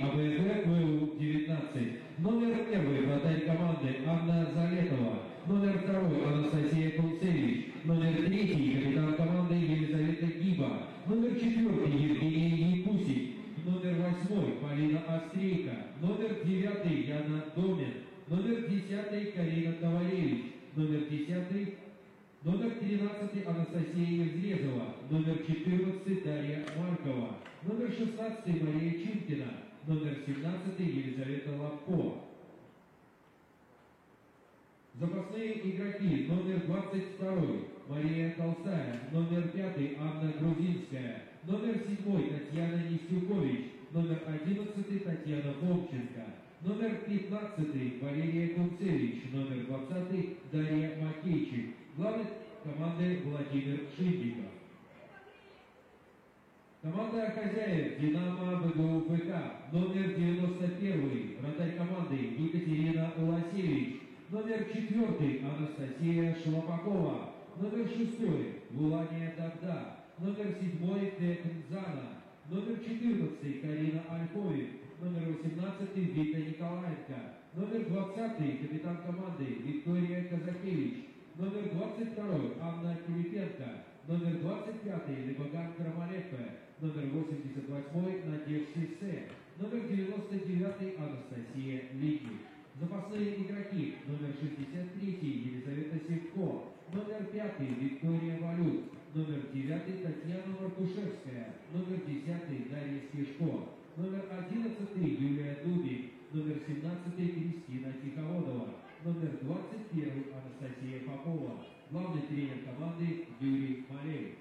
АБФ ВУ-19. Номер 1 вратарь команды Анна Залетова. Номер 2 Анастасия Кунцевич. Номер 3 капитан команды Елизавета Гиба. Номер 4 Евгений Якусик. Номер 8 Полина Острейко. Номер 9 Яна Домин. Номер 10 Карина Ковалевич. Номер 13 Анастасия Евзрезова. Номер 14 Дарья Маркова. Номер 16 Мария Чимкина. Номер 17 Елизавета Лапко. Запасные игроки. Номер 22 Мария Толстая. Номер 5 Анна Грузинская. Номер 7 Татьяна Нестюкович. Номер 11 Татьяна Фомченко. Номер 15 Валерия Кунцевич. Номер 20 Дарья Макейчик. Главный команды Владимир Шиндиков. Команда хозяев «Динамо БГУ-ФК». Номер 91 вратарь команды Екатерина Уласевич. Номер 4 Анастасия Шлопакова. Номер 6 Вулания Давда. Номер 7 Текнзана. Номер 14 Карина Альховик. Номер 18 Вика Николаенко. Номер 20 капитан команды Виктория Казакевич. Номер 22 Анна Кулипенко. Номер 25 Лебоган Карамалепе. Номер 88 Надежда Сисе. Номер 99 Анастасия Лики. Запасные игроки. Номер 63 Елизавета Сивко. Номер 5 Виктория Валют. Номер 9 Татьяна Мартушевская. Номер 10 Дарья Стешко. Номер 11 Юлия Дубик. Номер 17 Кристина Тиховодова. Номер 21 Анастасия Попова. Главный тренер команды Юрий Малеев.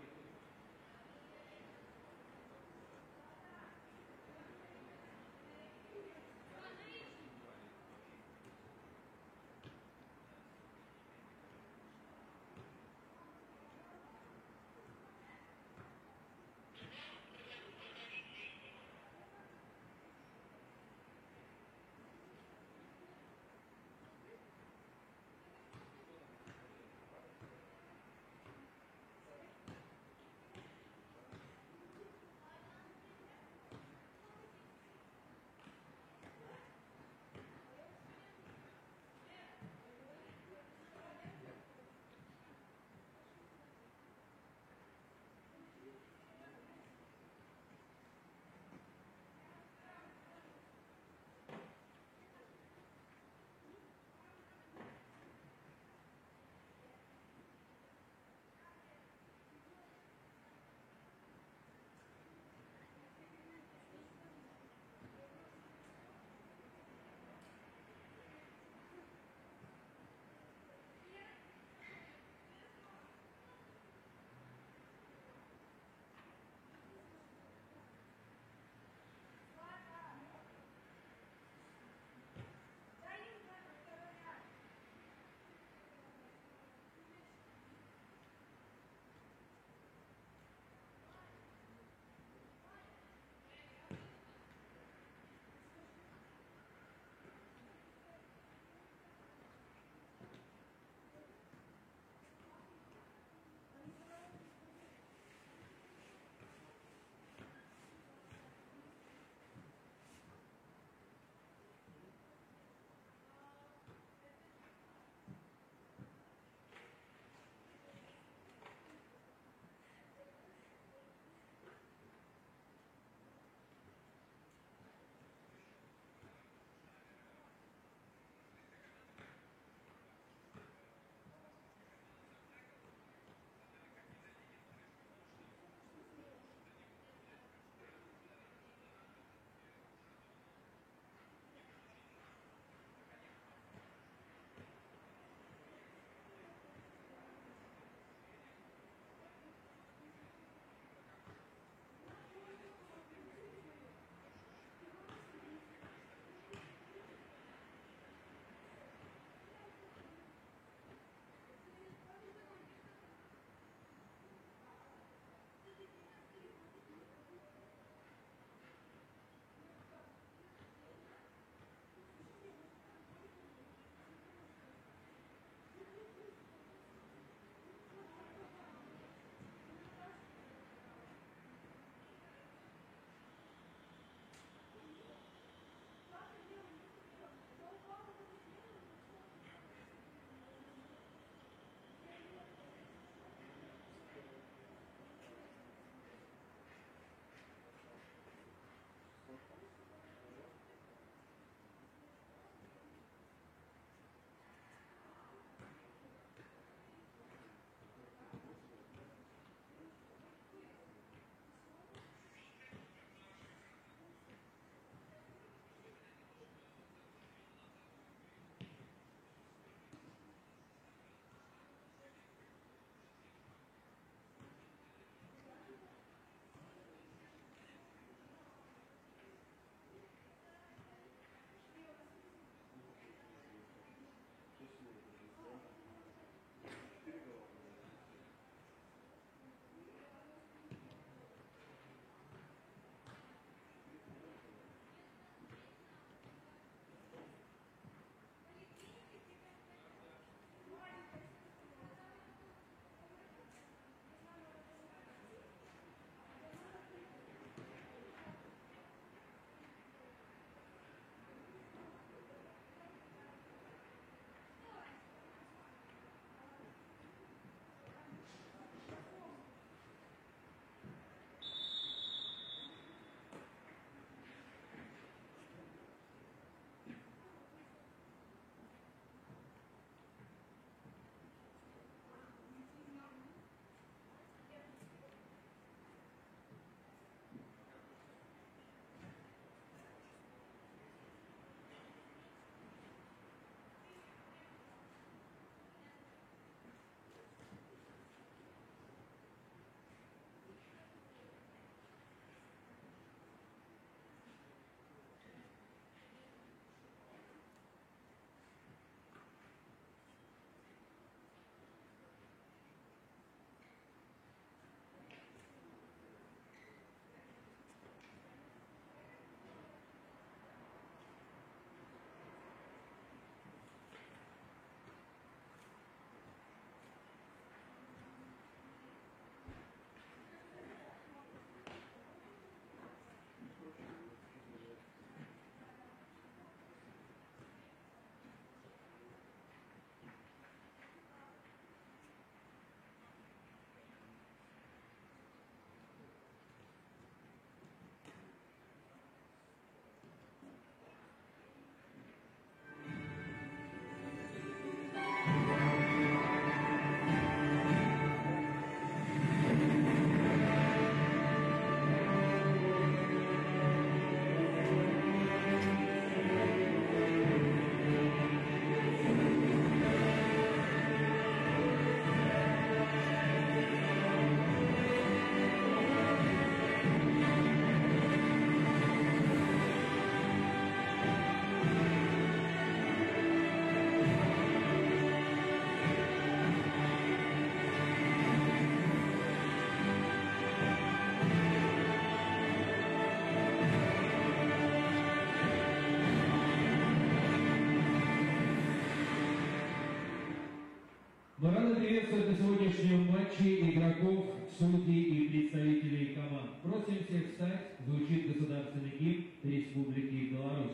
Мы рады приветствовать на сегодняшнем матче игроков, судей и представителей команд. Просим всех встать, звучит государственный гимн Республики Беларусь.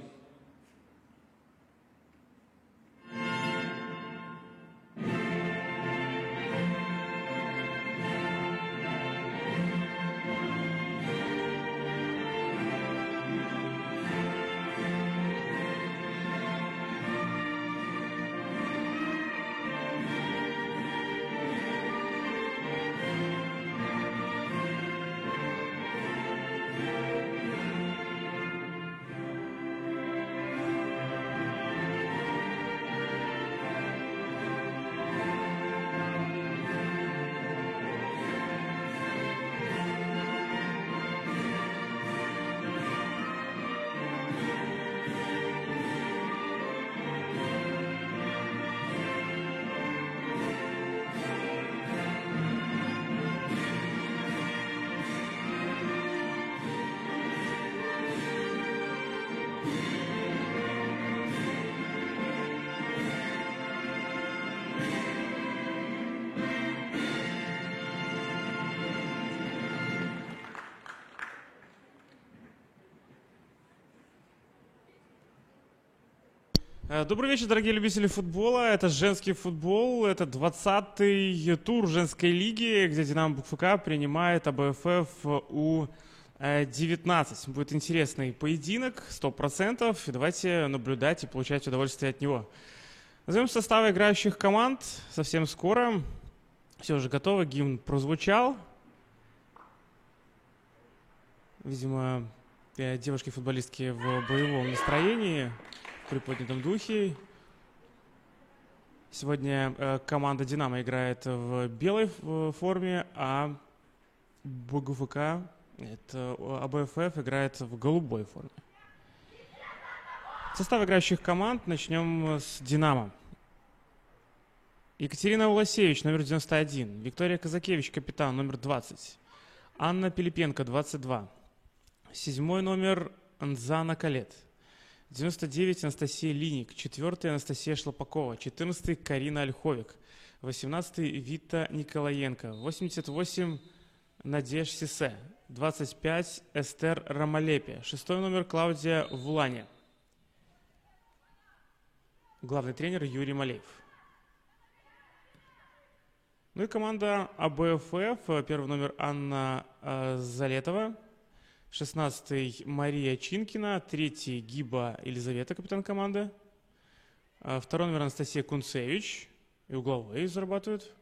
Добрый вечер, дорогие любители футбола. Это женский футбол. Это 20-й тур женской лиги, где «Динамо БукФК» принимает АБФФ У-19. Будет интересный поединок, 100%. И давайте наблюдать и получать удовольствие от него. Назовем составы играющих команд совсем скоро. Все уже готово, гимн прозвучал. Видимо, девушки-футболистки в боевом настроении, в приподнятом духе. Сегодня команда «Динамо» играет в белой форме, а БукФК, это АБФФ, играет в голубой форме. Состав играющих команд начнем с «Динамо». Екатерина Уласевич, номер 91. Виктория Казакевич, капитан, номер 20. Анна Пилипенко, 22. 7-й номер Нзана Калет. 99 Анастасия Линик, 4 Анастасия Шлопакова, 14 Карина Ольховик, 18 Вита Николаенко, 88 Надеж Сисе, 25 Эстер Рамалепе, 6 номер Клаудия Вулане. Главный тренер Юрий Малеев. Ну и команда АБФФ, первый номер Анна Залетова, 16-й Мария Чинкина, 3-й Гиба Елизавета, капитан команды, 2-й номер Анастасия Кунцевич, и угловые зарабатывают.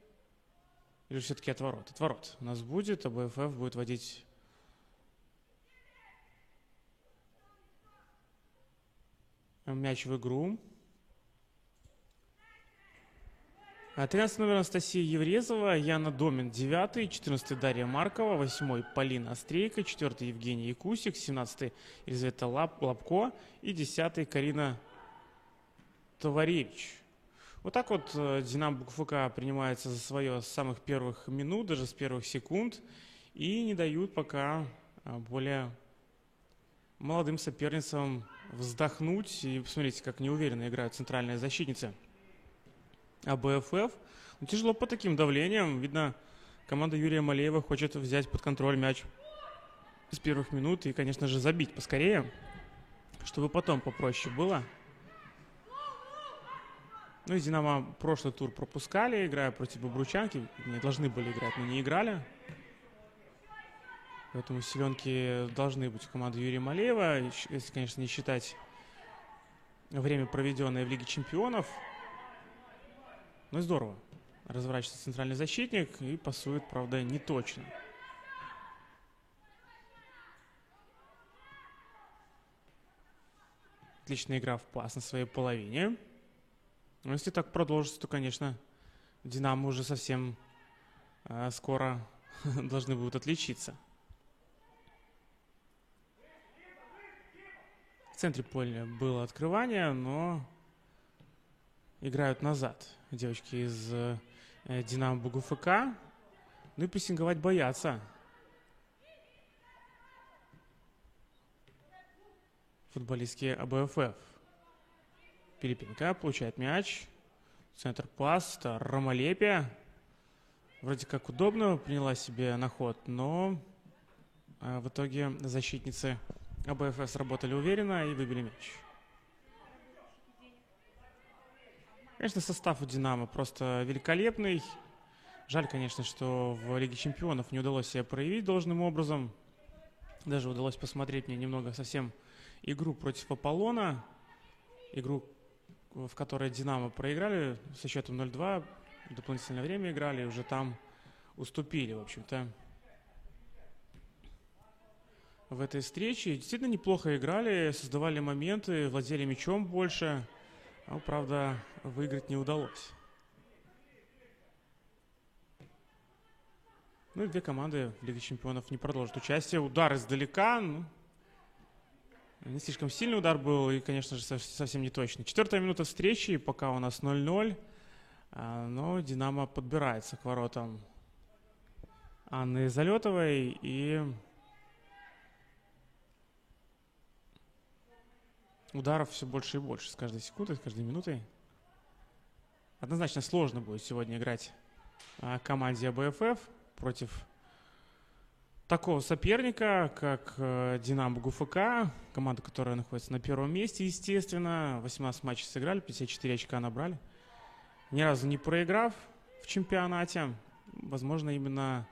Или все-таки отворот? Отворот у нас будет, АБФФ будет водить мяч в игру. 13 номер Анастасия Еврезова, Яна Домин, 9, 14 Дарья Маркова, 8 Полина Острейка, 4 Евгений Якусик, 17 Елизавета Лапко и 10 Карина Товаревич. Вот так вот «Динамо БукФК» принимается за свое с самых первых минут, даже с первых секунд, и не дают пока более молодым соперницам вздохнуть. И посмотрите, как неуверенно играют центральные защитницы АБФФ. Но тяжело по таким давлениям. Видно, команда Юрия Малеева хочет взять под контроль мяч с первых минут и, конечно же, забить поскорее, чтобы потом попроще было. Ну и «Динамо» прошлый тур пропускали, играя против Бобручанки. Не должны были играть, но не играли. Поэтому силенки должны быть у команды Юрия Малеева, если, конечно, не считать время, проведенное в Лиге чемпионов. Ну и здорово. Разворачивается центральный защитник и пасует, правда, не точно. Отличная игра в пас на своей половине. Но если так продолжится, то, конечно, «Динамо» уже совсем скоро должны будут отличиться. В центре поля было открывание, но играют назад девочки из «Динамо БукФК». Ну и прессинговать боятся футболистки АБФФ. Пилипенко получает мяч. Центр пас, это Ромалепия. Вроде как удобно приняла себе на ход, но в итоге защитницы АБФ сработали уверенно и выбили мяч. Конечно, состав у «Динамо» просто великолепный. Жаль, конечно, что в Лиге чемпионов не удалось себя проявить должным образом. Даже удалось посмотреть мне немного совсем игру против «Аполлона». Игру, в которой «Динамо» проиграли со счетом 0-2. Дополнительное время играли и уже там уступили, в общем-то, в этой встрече. Действительно неплохо играли, создавали моменты, владели мячом больше. Но, правда, выиграть не удалось. Ну и две команды в Лиге чемпионов не продолжат участие. Удар издалека. Ну, не слишком сильный удар был и, конечно же, совсем не точный. 4-я минута встречи, пока у нас 0-0. Но «Динамо» подбирается к воротам Анны Залетовой. И ударов все больше и больше с каждой секундой, с каждой минутой. Однозначно сложно будет сегодня играть команде АБФ против такого соперника, как «Динамо ГУФК», команда, которая находится на первом месте, естественно. 18 матчей сыграли, 54 очка набрали. Ни разу не проиграв в чемпионате. Возможно, именно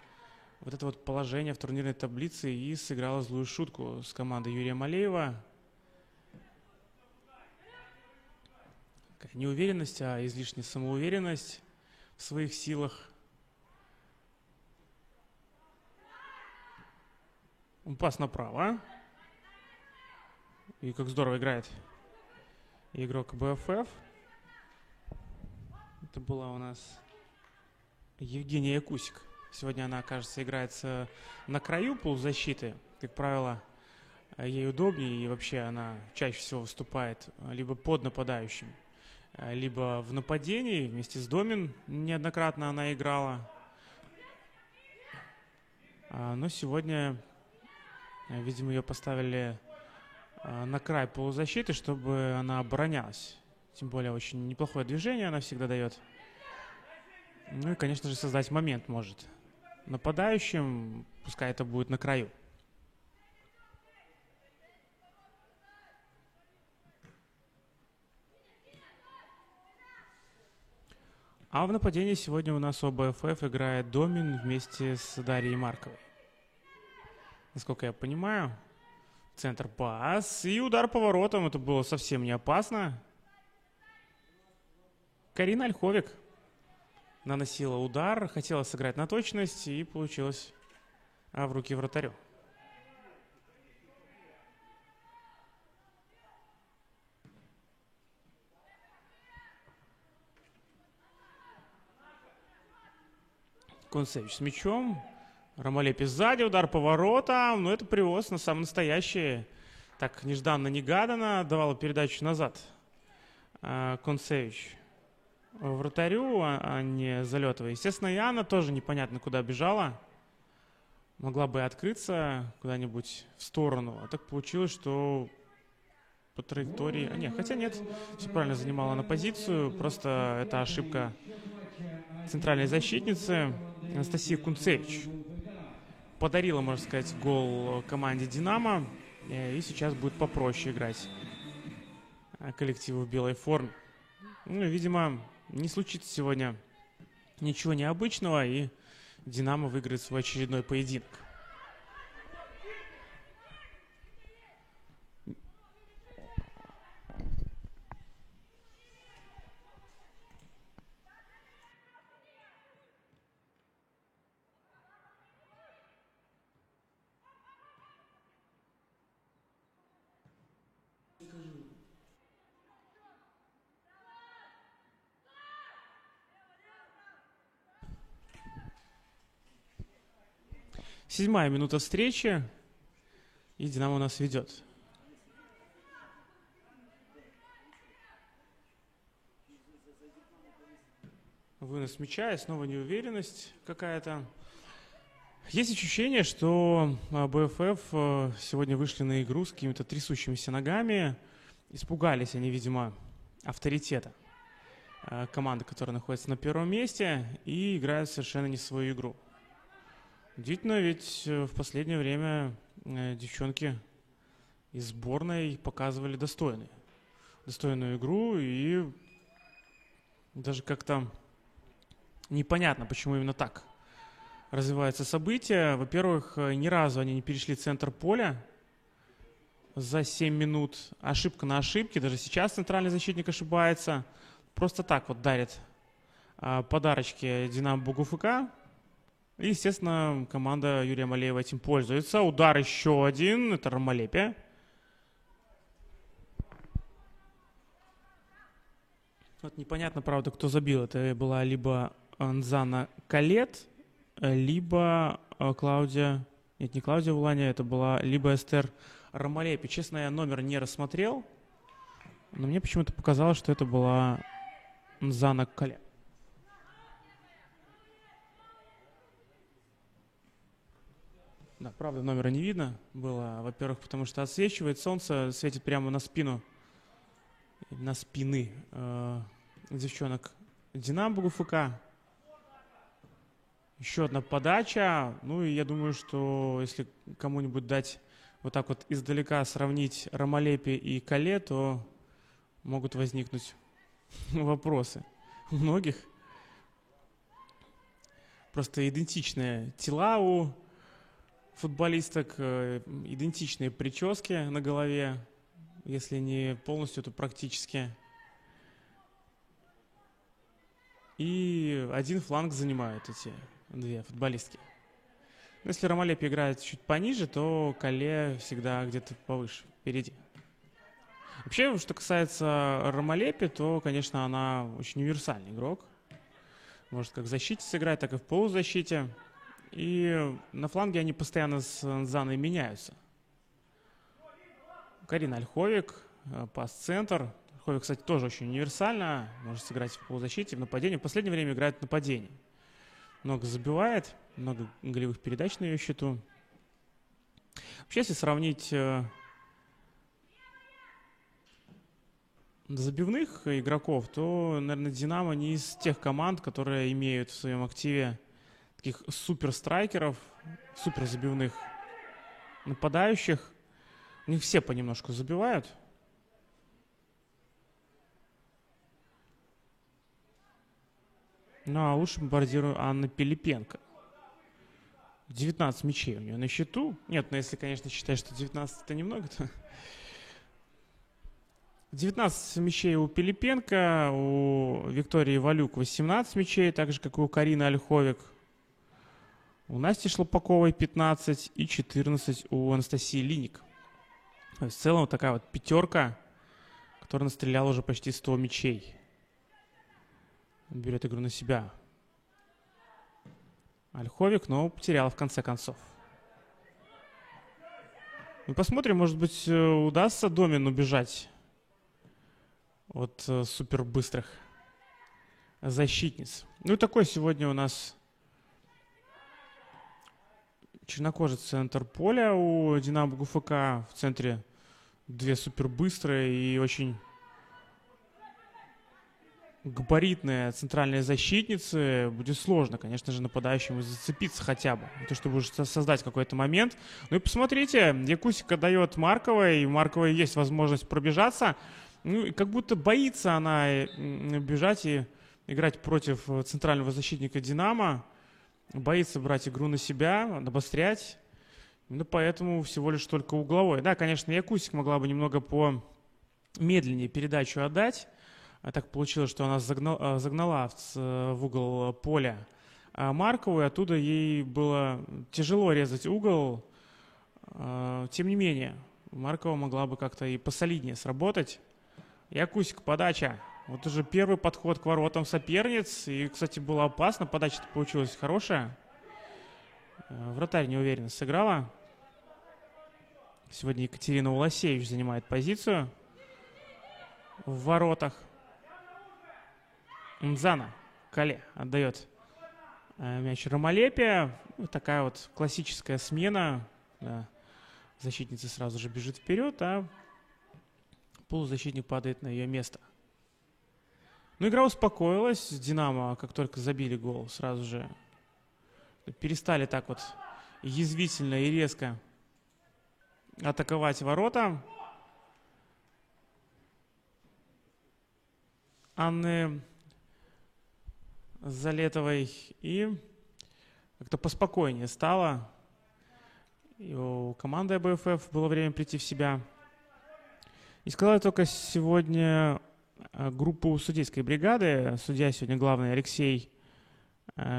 вот это вот положение в турнирной таблице и сыграло злую шутку с командой Юрия Малеева. Неуверенность, а излишняя самоуверенность в своих силах. Пас направо. И как здорово играет игрок БФФ. Это была у нас Евгения Кусик. Сегодня она, кажется, играет на краю полузащиты. Как правило, ей удобнее, и вообще она чаще всего выступает либо под нападающим, либо в нападении. Вместе с Домин неоднократно она играла. Но сегодня, видимо, ее поставили на край полузащиты, чтобы она оборонялась. Тем более очень неплохое движение она всегда дает. Ну и, конечно же, создать момент может нападающим, пускай это будет на краю. А в нападении сегодня у нас у АБФ играет Домин вместе с Дарьей Марковой. Насколько я понимаю, центр пас и удар по воротам. Это было совсем не опасно. Карина Ольховик наносила удар, хотела сыграть на точность и получилось в руки вратарю. Концевич с мячом. Ромалепи сзади, удар по воротам. Но это привоз на самом настоящий. Так, нежданно-негаданно давала передачу назад Концевич вратарю, а не Залетовой. Естественно, и Анна тоже непонятно куда бежала. Могла бы открыться куда-нибудь в сторону. А так получилось, что по траектории... хотя нет, все правильно занимала на позицию. Просто это ошибка центральной защитницы Анастасии Кунцевич. Подарила, можно сказать, гол команде «Динамо». И сейчас будет попроще играть коллективу в белой форме. Ну, видимо, не случится сегодня ничего необычного, и «Динамо» выиграет свой очередной поединок. Седьмая минута встречи, и «Динамо» у нас ведет. Вынос мяча, и снова неуверенность какая-то. Есть ощущение, что БФФ сегодня вышли на игру с какими-то трясущимися ногами. Испугались они, видимо, авторитета команда, которая находится на первом месте, и играет совершенно не свою игру. Удивительно, ведь в последнее время девчонки из сборной показывали достойную игру, и даже как-то непонятно, почему именно так развиваются события. Во-первых, ни разу они не перешли центр поля за 7 минут. Ошибка на ошибке. Даже сейчас центральный защитник ошибается. Просто так вот дарит подарочки Динамо Бугуфк. И, естественно, команда Юрия Малеева этим пользуется. Удар еще один. Это Ромалепе. Вот непонятно, правда, кто забил. Это была либо Нзана Калет, либо Клаудия... Нет, не Клаудия Уланя, это была либо Эстер Ромалепе. Честно, я номер не рассмотрел, но мне почему-то показалось, что это была Нзана Калет. Да, правда, номера не видно было. Во-первых, потому что отсвечивает солнце, светит прямо на спину, на спины девчонок Динамо Бугуфк. Еще одна подача. Ну и я думаю, что если кому-нибудь дать вот так вот издалека сравнить Ромалепе и Кале, то могут возникнуть вопросы у многих. Просто идентичные тела у футболисток, идентичные прически на голове, если не полностью, то практически. И один фланг занимают эти две футболистки. Но если Ромалепе играет чуть пониже, то Кале всегда где-то повыше, впереди. Вообще, что касается Ромалепе, то, конечно, она очень универсальный игрок. Может как в защите сыграть, так и в полузащите. И на фланге они постоянно с Нзаной меняются. Карина Ольховик, пас-центр. Ольховик, кстати, тоже очень универсально. Может сыграть в полузащите, в нападении. В последнее время играет в нападении. Много забивает, много голевых передач на ее счету. Вообще, если сравнить забивных игроков, то, наверное, Динамо не из тех команд, которые имеют в своем активе таких суперстрайкеров, суперзабивных нападающих. У них все понемножку забивают. Ну, а лучше бомбардирую Анна Пилипенко. 19 мячей у нее на счету. Нет, но если, конечно, считать, что 19 это немного, то... 19 мячей у Пилипенко, у Виктории Валюк 18 мячей, так же, как и у Карины Ольховик. У Насти Шлопаковой 15 и 14 у Анастасии Линик. То есть в целом вот такая вот пятерка, которая настреляла уже почти 100 мячей. Берет игру на себя Ольховик, но потерял в конце концов. Мы посмотрим, может быть, удастся Домин убежать от супербыстрых защитниц. Ну и такой сегодня у нас чернокожий центр поля у Динамо Бугуфк. В центре две супербыстрые и очень габаритные центральные защитницы. Будет сложно, конечно же, нападающему зацепиться хотя бы. То, чтобы уже создать какой-то момент. Ну и посмотрите, Якусика дает Марковой. И у Марковой есть возможность пробежаться. Ну, и как будто боится она бежать и играть против центрального защитника Динамо. Боится брать игру на себя, обострять. Ну, поэтому всего лишь только угловой. Да, конечно, Якусик могла бы немного помедленнее передачу отдать. А так получилось, что она загнала в угол поля Маркову, и оттуда ей было тяжело резать угол. Тем не менее, Маркова могла бы как-то и посолиднее сработать. Якусик, подача. Вот уже первый подход к воротам соперниц. И, кстати, было опасно. Подача-то получилась хорошая. Вратарь неуверенно сыграла. Сегодня Екатерина Уласевич занимает позицию в воротах. Нзана Кале отдает мяч Ромалепе. Вот такая вот классическая смена. Да. Защитница сразу же бежит вперед, а полузащитник падает на ее место. Но игра успокоилась. Динамо, как только забили гол, сразу же перестали так вот язвительно и резко атаковать ворота Анны Залетовой. И как-то поспокойнее стало. И у команды АБФ было время прийти в себя. И сказал только сегодня группу судейской бригады. Судья сегодня главный Алексей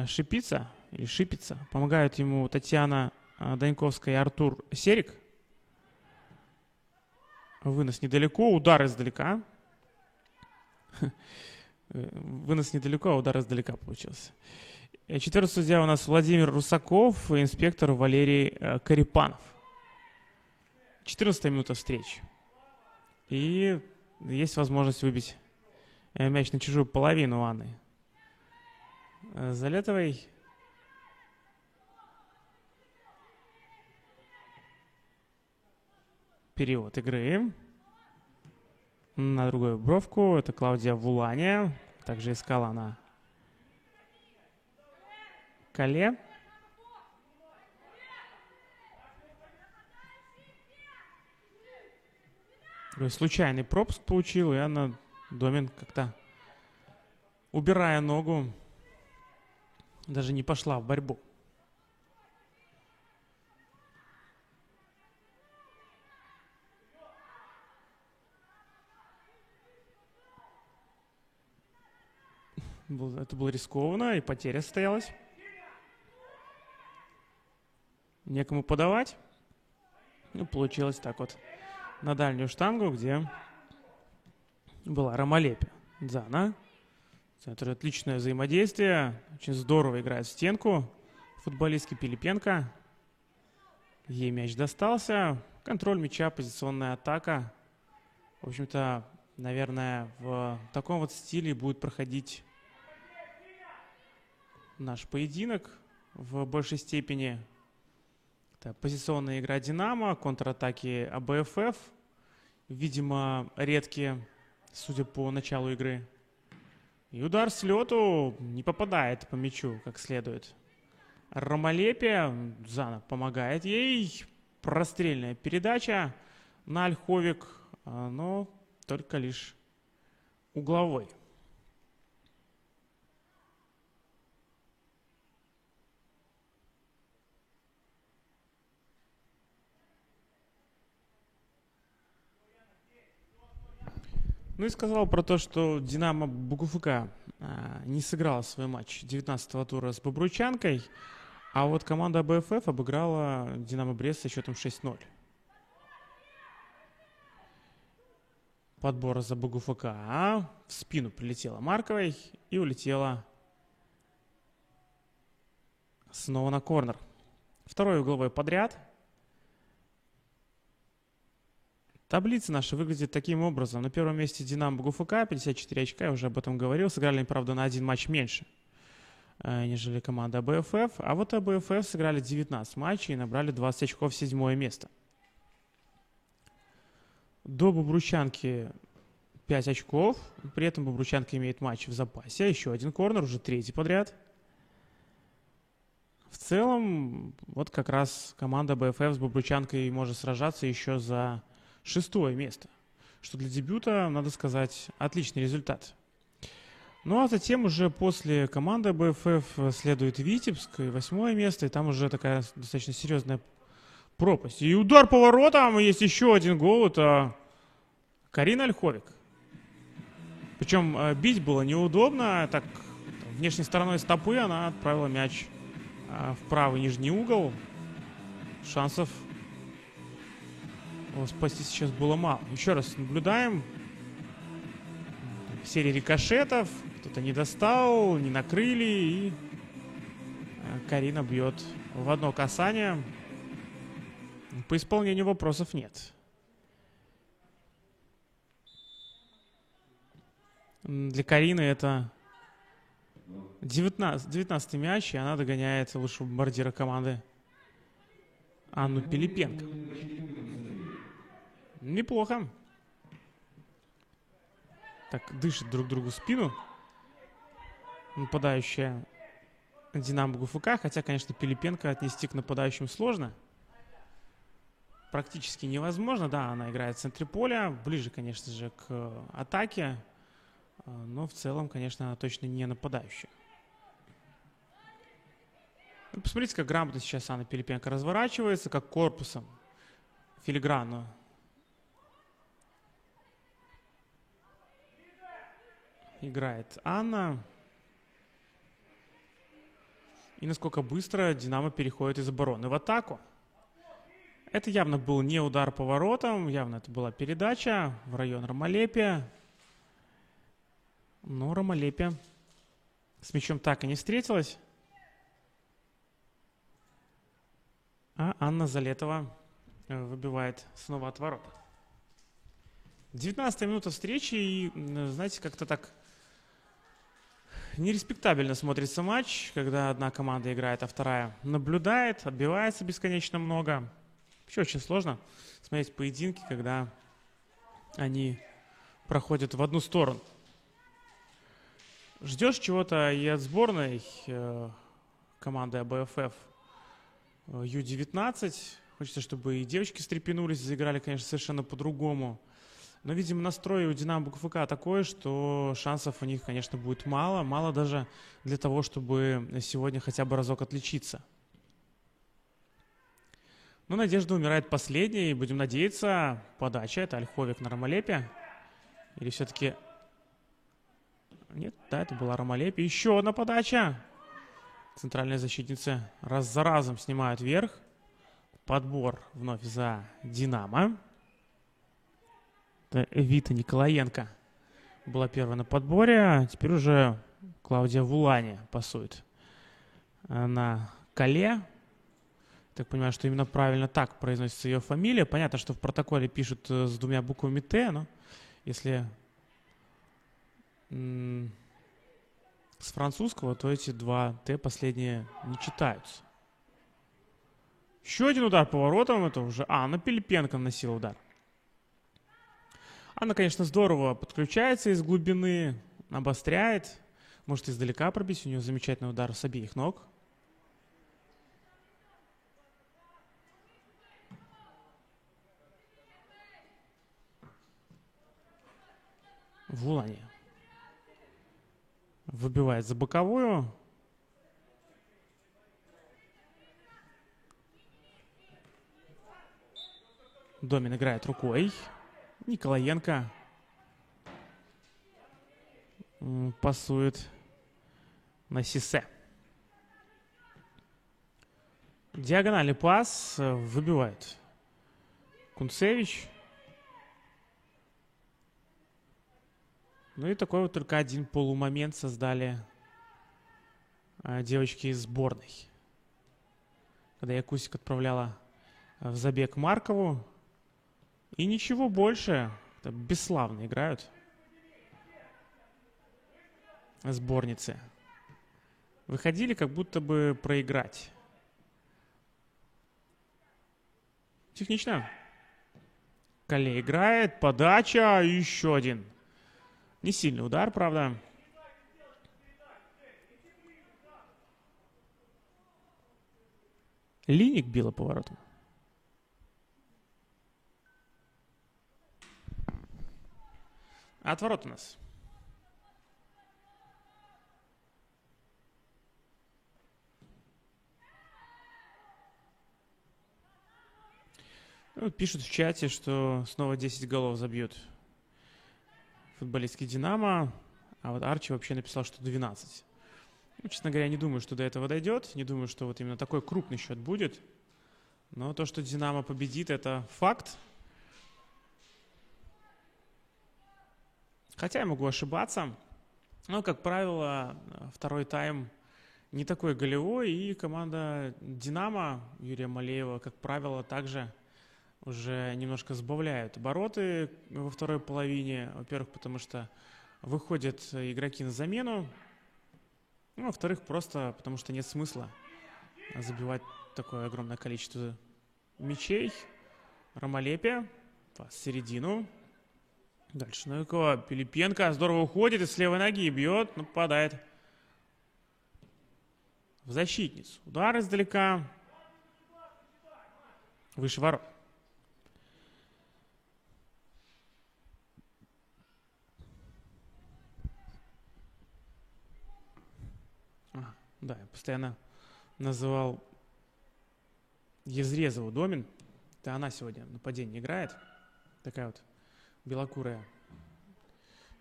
Шипица, или Шипица. Помогают ему Татьяна Даньковская и Артур Серик. Вынос недалеко, удар издалека. Вынос недалеко, а удар издалека получился. Четвертый судья у нас Владимир Русаков и инспектор Валерий Карипанов. 14-я минута встречи. И есть возможность выбить мяч на чужую половину Анны Залетовой. Перевод игры на другую бровку. Это Клаудия Вулания. Также искала она Кале. Случайный пропуск получил, и Анна Домин как-то, убирая ногу, даже не пошла в борьбу. Это было рискованно, и потеря состоялась. Некому подавать. Ну, получилось так вот. На дальнюю штангу, где была Ромалепе Дзана. Это отличное взаимодействие. Очень здорово играет в стенку. Футболистки Пилипенко. Ей мяч достался. Контроль мяча, позиционная атака. В общем-то, наверное, в таком вот стиле будет проходить наш поединок в большей степени. Это позиционная игра Динамо, контратаки АБФ. Видимо, редкие, судя по началу игры. И удар с лету не попадает по мячу как следует. Ромалепе, Зана помогает ей. Прострельная передача на Ольховик, но только лишь угловой. Ну и сказал про то, что Динамо БУКФК не сыграла свой матч 19-го тура с Бобруйчанкой, а вот команда АБФ обыграла Динамо Брест со счетом 6-0. Подбор за БУКФК. В спину прилетела Марковой и улетела снова на корнер. Второй угловой подряд. Таблица наша выглядит таким образом. На первом месте Динамо БУКФК, 54 очка, я уже об этом говорил. Сыграли, правда, на один матч меньше, нежели команда АБФ. А вот АБФ сыграли 19 матчей и набрали 20 очков, 7-е место. До Бобруйчанки 5 очков. При этом Бобруйчанка имеет матч в запасе. Еще один корнер, уже третий подряд. В целом, вот как раз команда АБФ с Бобруйчанкой может сражаться еще за 6-е место, что для дебюта, надо сказать, отличный результат. Ну а затем уже после команды АБФ следует Витебск, и 8-е место, и там уже такая достаточно серьезная пропасть. И удар по воротам, есть еще один гол, это Карина Ольховик. Причем бить было неудобно, так внешней стороной стопы она отправила мяч в правый нижний угол. Шансов спасти сейчас было мало. Еще раз наблюдаем. Серия рикошетов. Кто-то не достал, не накрыли. И Карина бьет в одно касание. По исполнению вопросов нет. Для Карины это 19-й мяч, и она догоняет лучшего бомбардира команды Анну Пилипенко. Неплохо. Так, дышат друг другу в спину. нападающая Динамо ГФК. Хотя, конечно, Пилипенко отнести к нападающим сложно. Практически невозможно. Да, она играет в центре поля. Ближе, конечно же, к атаке. Но в целом, конечно, она точно не нападающая. Посмотрите, как грамотно сейчас Анна Пилипенко разворачивается, как корпусом филигранно играет Анна. И насколько быстро Динамо переходит из обороны в атаку. Это явно был не удар по воротам, явно это была передача в район Ромалепия. Но Ромалепия с мячом так и не встретилась. А Анна Залетова выбивает снова от ворот. 19-я минута встречи, и, знаете, как-то так нереспектабельно смотрится матч, когда одна команда играет, а вторая наблюдает, отбивается бесконечно много. Вообще очень сложно смотреть поединки, когда они проходят в одну сторону. Ждешь чего-то и от сборной команды АБФФ Ю-19. Хочется, чтобы и девочки встрепенулись, заиграли, конечно, совершенно по-другому. Но, видимо, настрой у Динамо ГФК такой, что шансов у них, конечно, будет мало. Мало даже для того, чтобы сегодня хотя бы разок отличиться. Но надежда умирает последней. Будем надеяться, подача. Это Ольховик на Ромалепе. Или все-таки... Нет, да, это была Ромалепе. Еще одна подача. Центральные защитницы раз за разом снимают вверх. Подбор вновь за Динамо. Это Вита Николаенко была первая на подборе. А теперь уже Клаудия Вулани пасует на Кале. Так понимаю, что именно правильно так произносится ее фамилия. Понятно, что в протоколе пишут с двумя буквами Т, но если с французского, то эти два Т последние не читаются. Еще один удар по воротам. Это уже Анна Пилипенко наносила удар. Она, конечно, здорово подключается из глубины, обостряет. Может издалека пробить. У нее замечательный удар с обеих ног. Вулани выбивает за боковую. Домин играет рукой. Николаенко пасует на Сисе. Диагональный пас выбивает Кунцевич. Ну и такой вот только один полумомент создали девочки из сборной. Когда Якусик отправляла в забег Маркову. И ничего больше. Это бесславно играют сборницы. Выходили как будто бы проиграть. Технично. Кале играет. Подача. Еще один. Не сильный удар, правда. Линик била поворотом. Отворот у нас. Ну, пишут в чате, что снова 10 голов забьют футболистки Динамо. А вот Арчи вообще написал, что 12. Ну, честно говоря, не думаю, что до этого дойдет. Не думаю, что вот именно такой крупный счет будет. Но то, что Динамо победит, это факт. Хотя я могу ошибаться. Но, как правило, второй тайм не такой голевой. И команда «Динамо» Юрия Малеева, как правило, также уже немножко сбавляют обороты во второй половине. Во-первых, потому что выходят игроки на замену. Ну, во-вторых, просто потому что нет смысла забивать такое огромное количество мячей. Ромалепе в середину. Дальше Новикова. Пилипенко здорово уходит и с левой ноги бьет, но попадает в защитницу. Удар издалека. Выше ворот. Да, я постоянно называл Езрезову Домин. Это она сегодня в нападении играет. Такая вот белокурая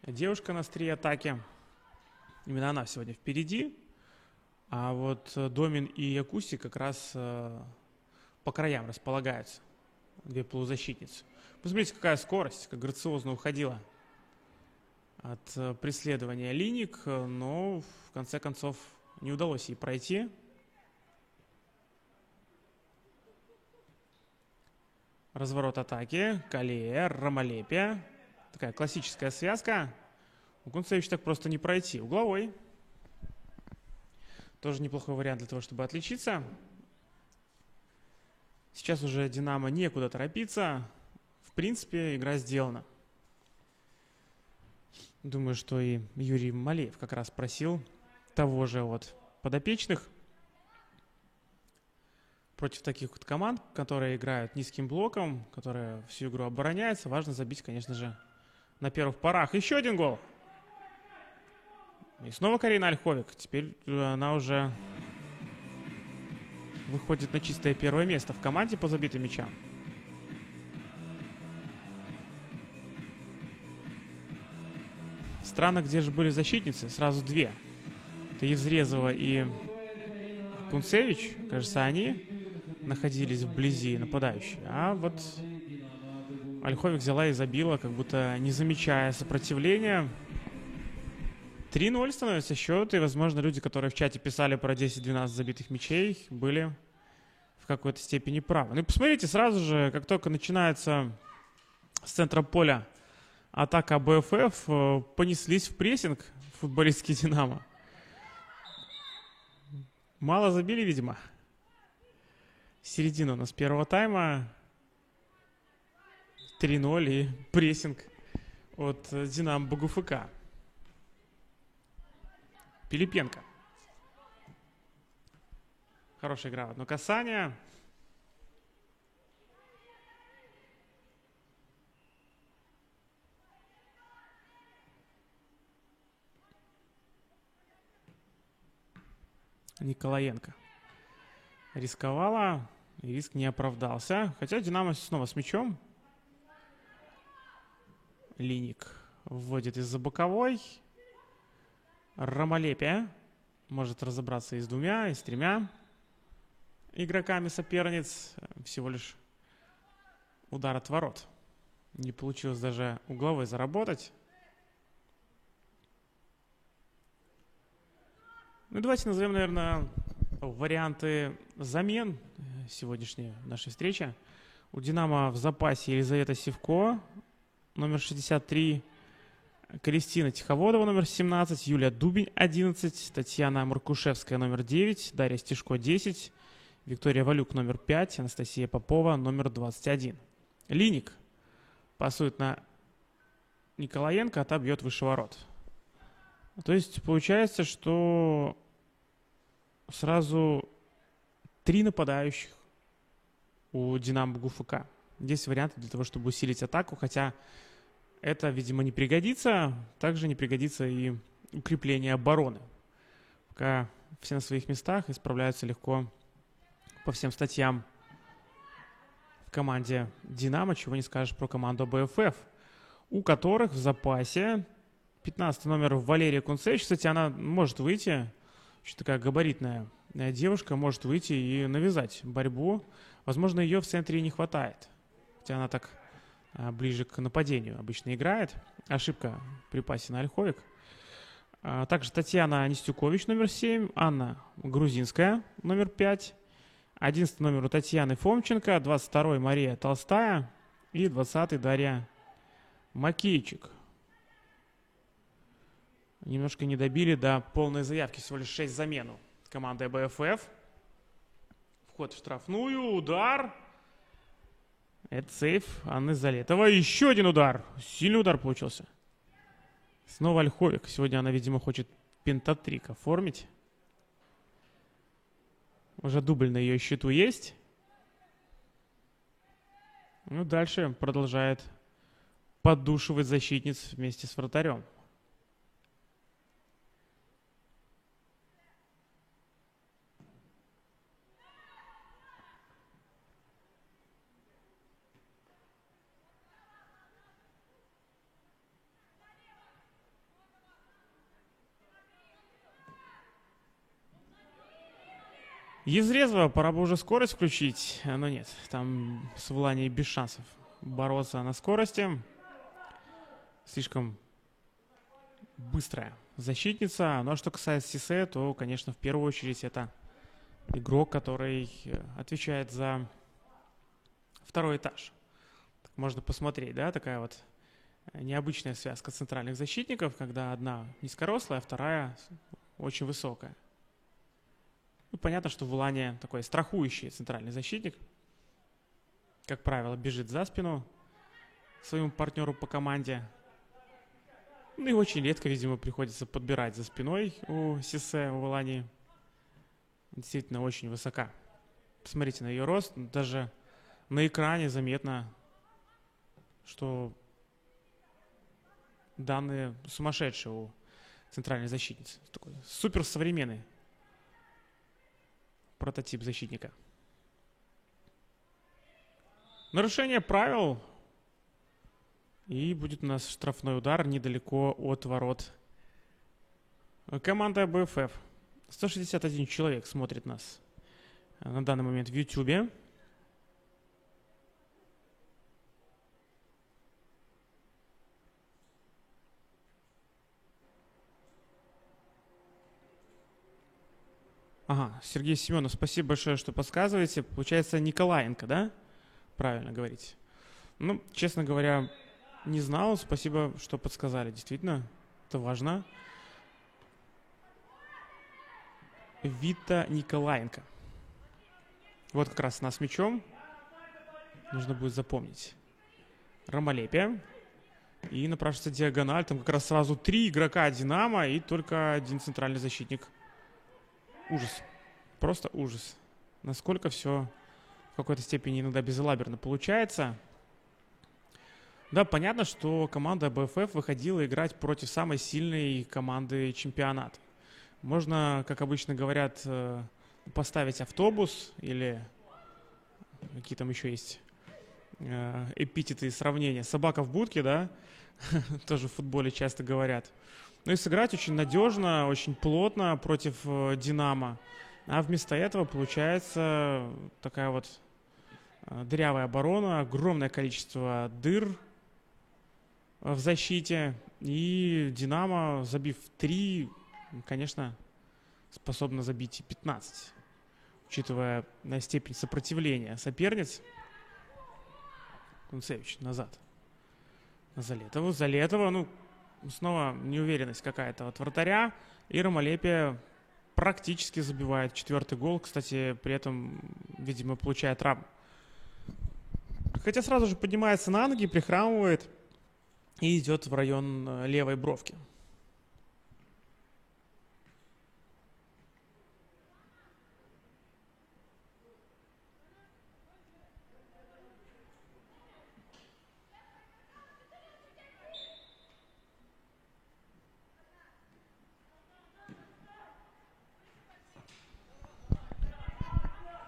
девушка на острие атаки. Именно она сегодня впереди. А вот Домин и Якуси как раз по краям располагаются. Две полузащитницы. Посмотрите, какая скорость, как грациозно уходила от преследования Линик, но в конце концов не удалось ей пройти. Разворот атаки. Калия, Ромалепия. Такая классическая связка. У Кунцевича так просто не пройти. Угловой. Тоже неплохой вариант для того, чтобы отличиться. Сейчас уже Динамо некуда торопиться. В принципе, игра сделана. Думаю, что и Юрий Малеев как раз просил того же от подопечных. Против таких вот команд, которые играют низким блоком, которые всю игру обороняются, важно забить, конечно же, на первых порах. Еще один гол. И снова Карина Ольховик. Теперь она уже выходит на чистое первое место в команде по забитым мячам. Странно, где же были защитницы. Сразу две. Это Евзрезова и Кунцевич. Кажется, они находились вблизи нападающие. А вот Ольховик взяла и забила, как будто не замечая сопротивления. 3-0 становится счет. И, возможно, люди, которые в чате писали про 10-12 забитых мячей, были в какой-то степени правы. Ну и посмотрите, сразу же, как только начинается с центра поля атака БФФ, понеслись в прессинг футболистские «Динамо». Мало забили, видимо. Середина у нас первого тайма. 3-0 и прессинг от «Динамо» БГУФК. Пилипенко. Хорошая игра в одно касание. Николаенко рисковала, и риск не оправдался. Хотя «Динамо» снова с мячом. Линик вводит из-за боковой. Ромалепия может разобраться и с двумя, и с тремя игроками соперниц. Всего лишь удар от ворот. Не получилось даже угловой заработать. Ну, давайте назовем, наверное, варианты замен сегодняшней нашей встречи. У «Динамо» в запасе Елизавета Сивко, номер 63, Кристина Тиховодова, номер 17, Юлия Дубень, 11, Татьяна Маркушевская, номер 9, Дарья Стешко, 10, Виктория Валюк, номер 5, Анастасия Попова, номер 21. Линик пасует на Николаенко, а та бьет выше ворот. То есть получается, что сразу 3 нападающих у «Динамо» ГУФК. Здесь варианты для того, чтобы усилить атаку, хотя это, видимо, не пригодится. Также не пригодится и укрепление обороны. Пока все на своих местах и справляются легко по всем статьям в команде «Динамо», чего не скажешь про команду БФФ, у которых в запасе 15 номер Валерия Кунцевич. Кстати, она может выйти, очень такая габаритная девушка, может выйти и навязать борьбу. Возможно, ее в центре и не хватает. Хотя она так ближе к нападению обычно играет. Ошибка при пасе на Ольховик. Также Татьяна Нестюкович, номер 7. Анна Грузинская, номер 5. 11 номер у Татьяны Фомченко. 22 Мария Толстая. И 20 Дарья Макейчик. Немножко не добили до полной заявки. Всего лишь 6 замен команды БФФ. Вход в штрафную. Удар. Это сейф Анны Залетовой. Еще один удар. Сильный удар получился. Снова Ольховик. Сегодня она, видимо, хочет пентатрик оформить. Уже дубль на ее счету есть. Ну, дальше продолжает поддушивать защитниц вместе с вратарем. Евзрезова пора бы уже скорость включить, но нет, там с Вланией без шансов бороться на скорости. Слишком быстрая защитница. Ну а что касается Сисе, то, конечно, в первую очередь это игрок, который отвечает за второй этаж. Так можно посмотреть, да, такая вот необычная связка центральных защитников, когда одна низкорослая, а вторая очень высокая. Ну, понятно, что Влания такой страхующий центральный защитник. Как правило, бежит за спину своему партнеру по команде. Ну и очень редко, видимо, приходится подбирать за спиной у Сисе, у Влании. Действительно очень высока. Посмотрите на ее рост. Даже на экране заметно, что данные сумасшедшие у центральной защитницы. Такой суперсовременный прототип защитника. Нарушение правил. И будет у нас штрафной удар недалеко от ворот команды АБФФ. 161 человек смотрит нас на данный момент в YouTube. Ага, Сергей Семенов, спасибо большое, что подсказываете. Получается, Николаенко, да? Правильно говорите. Ну, честно говоря, не знал. Спасибо, что подсказали. Действительно, это важно. Вита Николаенко. Вот как раз нас мячом. Нужно будет запомнить. Ромалепия. И напрашивается диагональ. Там как раз сразу 3 игрока Динамо и только один центральный защитник. Ужас. Просто ужас. Насколько все в какой-то степени иногда безалаберно получается. Да, понятно, что команда АБФФ выходила играть против самой сильной команды чемпионата. Можно, как обычно говорят, поставить автобус или какие там еще есть эпитеты и сравнения. Собака в будке, да, тоже в футболе часто говорят. Ну и сыграть очень надежно, очень плотно против Динамо. А вместо этого получается такая вот дырявая оборона, огромное количество дыр в защите. И Динамо, забив 3, конечно, способна забить и 15, учитывая степень сопротивления соперниц. Кунцевич назад. Залетова, ну, снова неуверенность какая-то от вратаря. И Ромалепия практически забивает 4-й гол. Кстати, при этом, видимо, получает травму. Хотя сразу же поднимается на ноги, прихрамывает и идет в район левой бровки.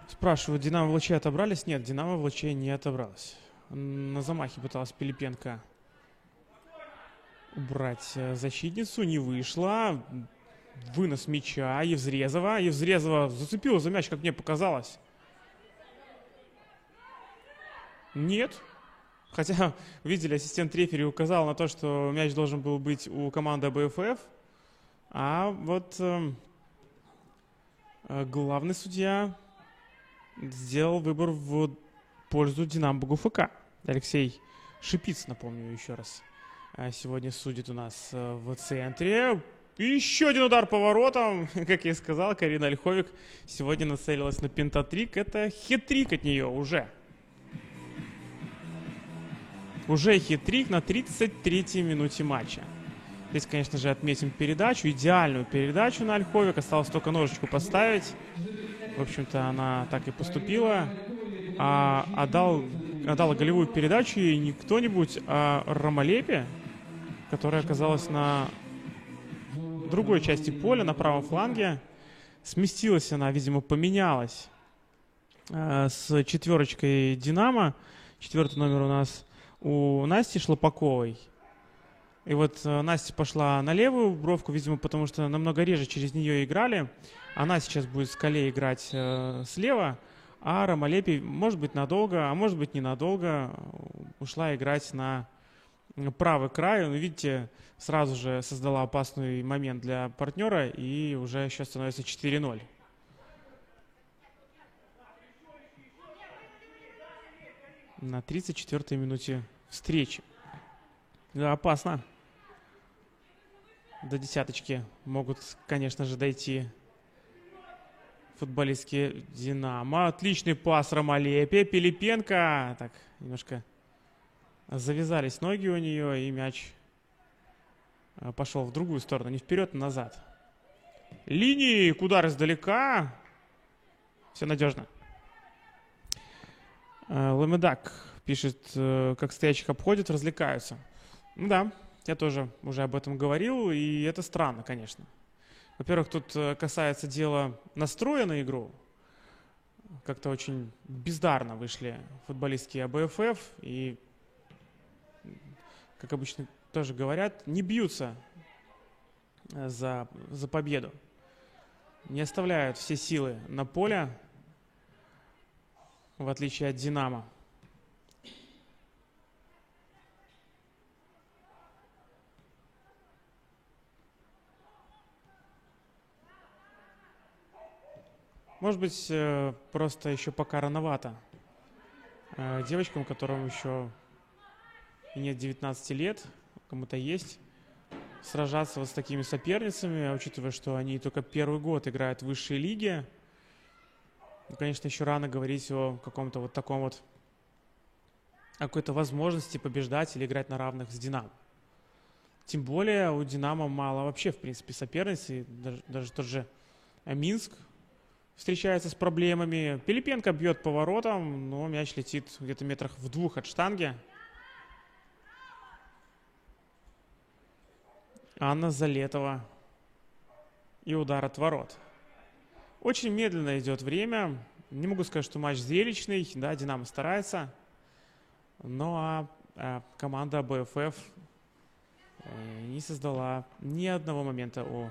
Спрашивают, Динамо в Лаче отобрались? Нет, Динамо в Лаче не отобралась. На замахе пыталась Пилипенко убрать защитницу, не вышло. Вынос мяча Евзрезова. Евзрезова зацепила за мяч, как мне показалось. Нет. Хотя, видели, ассистент рефери указал на то, что мяч должен был быть у команды АБФФ. А вот главный судья сделал выбор в пользу Динамо ГУФК. Алексей Шипиц, напомню еще раз, сегодня судит у нас в центре. И еще один удар по воротам. Как я и сказал, Карина Ольховик сегодня нацелилась на пентатрик. Это хет-трик от нее уже. Уже хет-трик на 33-й минуте матча. Здесь, конечно же, отметим передачу. Идеальную передачу на Ольховик. Осталось только ножичку поставить. В общем-то, она так и поступила. Отдала голевую передачу и не кто-нибудь, а Ромалепе, которая оказалась на другой части поля, на правом фланге. Сместилась она, видимо, поменялась с четверочкой «Динамо». 4-й номер у нас у Насти Шлопаковой. И вот Настя пошла на левую бровку, видимо, потому что намного реже через нее играли. Она сейчас будет Скале играть слева, а Ромалепе, может быть, надолго, а может быть, ненадолго ушла играть на правый край. Ну, видите, сразу же создала опасный момент для партнера, и уже сейчас становится 4-0. На 34-й минуте встречи. Да, опасно. До десяточки могут, конечно же, дойти футболистки «Динамо». Отличный пас Ромалепе. Пилипенко. Так, немножко завязались ноги у нее, и мяч пошел в другую сторону. Не вперед, а назад. Линии, удар издалека. Все надежно. Ламедак пишет, как стоячих обходят, развлекаются. Ну да, я тоже уже об этом говорил, и это странно, конечно. Во-первых, тут касается дела настроя на игру. Как-то очень бездарно вышли футболистки АБФФ, и, как обычно тоже говорят, не бьются за победу. Не оставляют все силы на поле, в отличие от «Динамо». Может быть, просто еще пока рановато девочкам, которым еще нет 19 лет, кому-то есть, сражаться вот с такими соперницами, учитывая, что они только первый год играют в высшей лиге. Ну, конечно, еще рано говорить о каком-то вот таком вот, о какой-то возможности побеждать или играть на равных с «Динамо». Тем более у «Динамо» мало вообще, в принципе, соперниц, и даже тот же Минск встречается с проблемами. Пилипенко бьет по воротам, но мяч летит где-то метрах в 2 от штанги. Анна Залетова. И удар от ворот. Очень медленно идет время. Не могу сказать, что матч зрелищный. Да, «Динамо» старается. Но команда АБФФ не создала ни одного момента у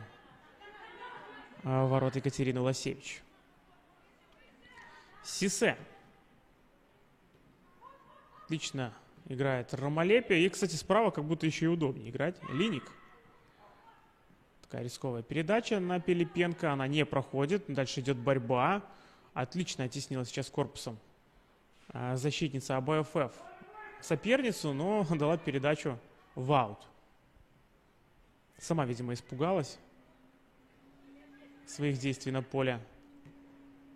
ворот Екатерины Лосевич. Сисе. Отлично играет Ромалепе. И, кстати, справа как будто еще и удобнее играть. Линик. Такая рисковая передача на Пилипенко. Она не проходит. Дальше идет борьба. Отлично оттеснила сейчас корпусом защитница АБФФ соперницу, но дала передачу в аут. Сама, видимо, испугалась своих действий на поле.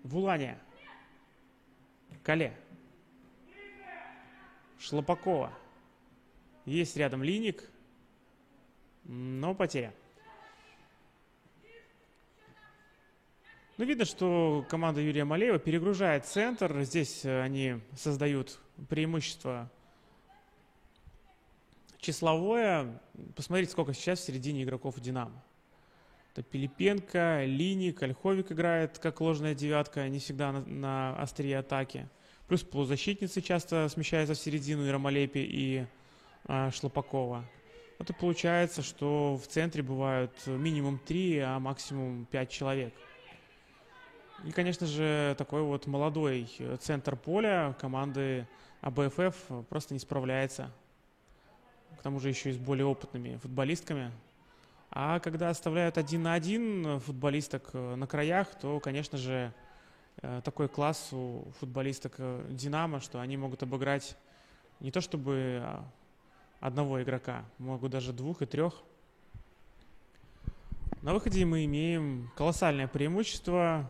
Вулания. Кале. Шлопакова. Есть рядом Линик, но потеря. Ну, видно, что команда Юрия Малеева перегружает центр. Здесь они создают преимущество числовое. Посмотрите, сколько сейчас в середине игроков «Динамо». Это Пилипенко, Линик, Ольховик играет как ложная девятка, не всегда на острие атаки. Плюс полузащитницы часто смещаются в середину, и Ромалепе, и Шлопакова. Вот и получается, что в центре бывают минимум 3, а максимум 5 человек. И, конечно же, такой вот молодой центр поля команды АБФФ просто не справляется. К тому же еще и с более опытными футболистками. А когда оставляют 1 на 1 футболисток на краях, то, конечно же, такой класс у футболисток «Динамо», что они могут обыграть не то чтобы одного игрока, могут даже 2 и 3. На выходе мы имеем колоссальное преимущество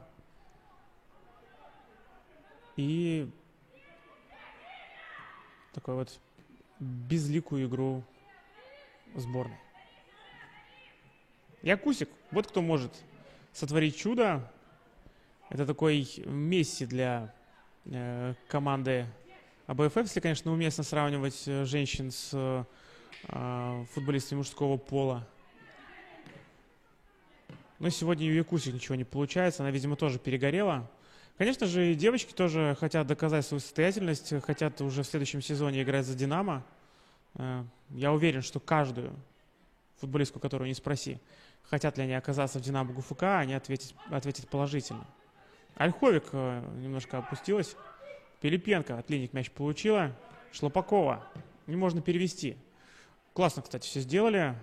и такой вот безликую игру сборной. Якусик, вот кто может сотворить чудо. Это такой Месси для команды АБФФ, если, конечно, уместно сравнивать женщин с футболистами мужского пола. Но сегодня у Якусик ничего не получается, она, видимо, тоже перегорела. Конечно же, и девочки тоже хотят доказать свою состоятельность, хотят уже в следующем сезоне играть за «Динамо». Я уверен, что каждую футболистку, которую не спроси, хотят ли они оказаться в «Динамо» ГУФК, они ответят положительно. Ольховик немножко опустилась. Пилипенко от Линик мяч получила. Шлопакова. Не можно перевести. Классно, кстати, все сделали.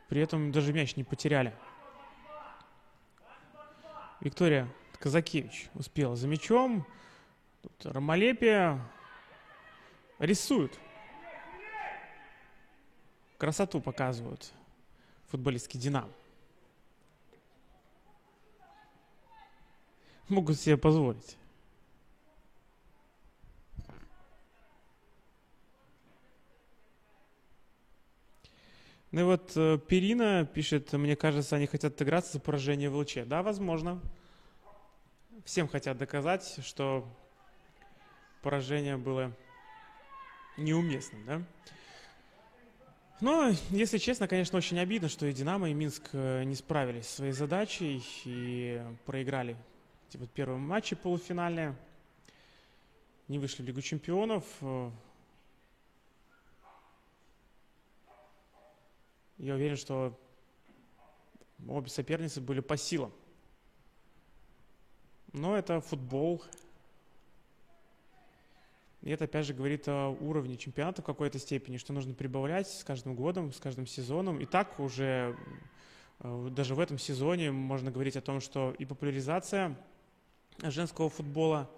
При этом даже мяч не потеряли. Виктория Казакевич успела за мячом. Тут Ромалепия рисуют. Красоту показывают футболистки «Динамо». Могут себе позволить. Ну и вот Перина пишет: мне кажется, они хотят отыграться за поражение в ЛЧ. Да, возможно. Всем хотят доказать, что поражение было неуместным, да? Но, если честно, конечно, очень обидно, что и «Динамо», и «Минск» не справились со своей задачей и проиграли первые матчи полуфинальные, не вышли в Лигу чемпионов. Я уверен, что обе соперницы были по силам. Но это футбол. И это, опять же, говорит о уровне чемпионата в какой-то степени, что нужно прибавлять с каждым годом, с каждым сезоном. И так уже даже в этом сезоне можно говорить о том, что и популяризация женского футбола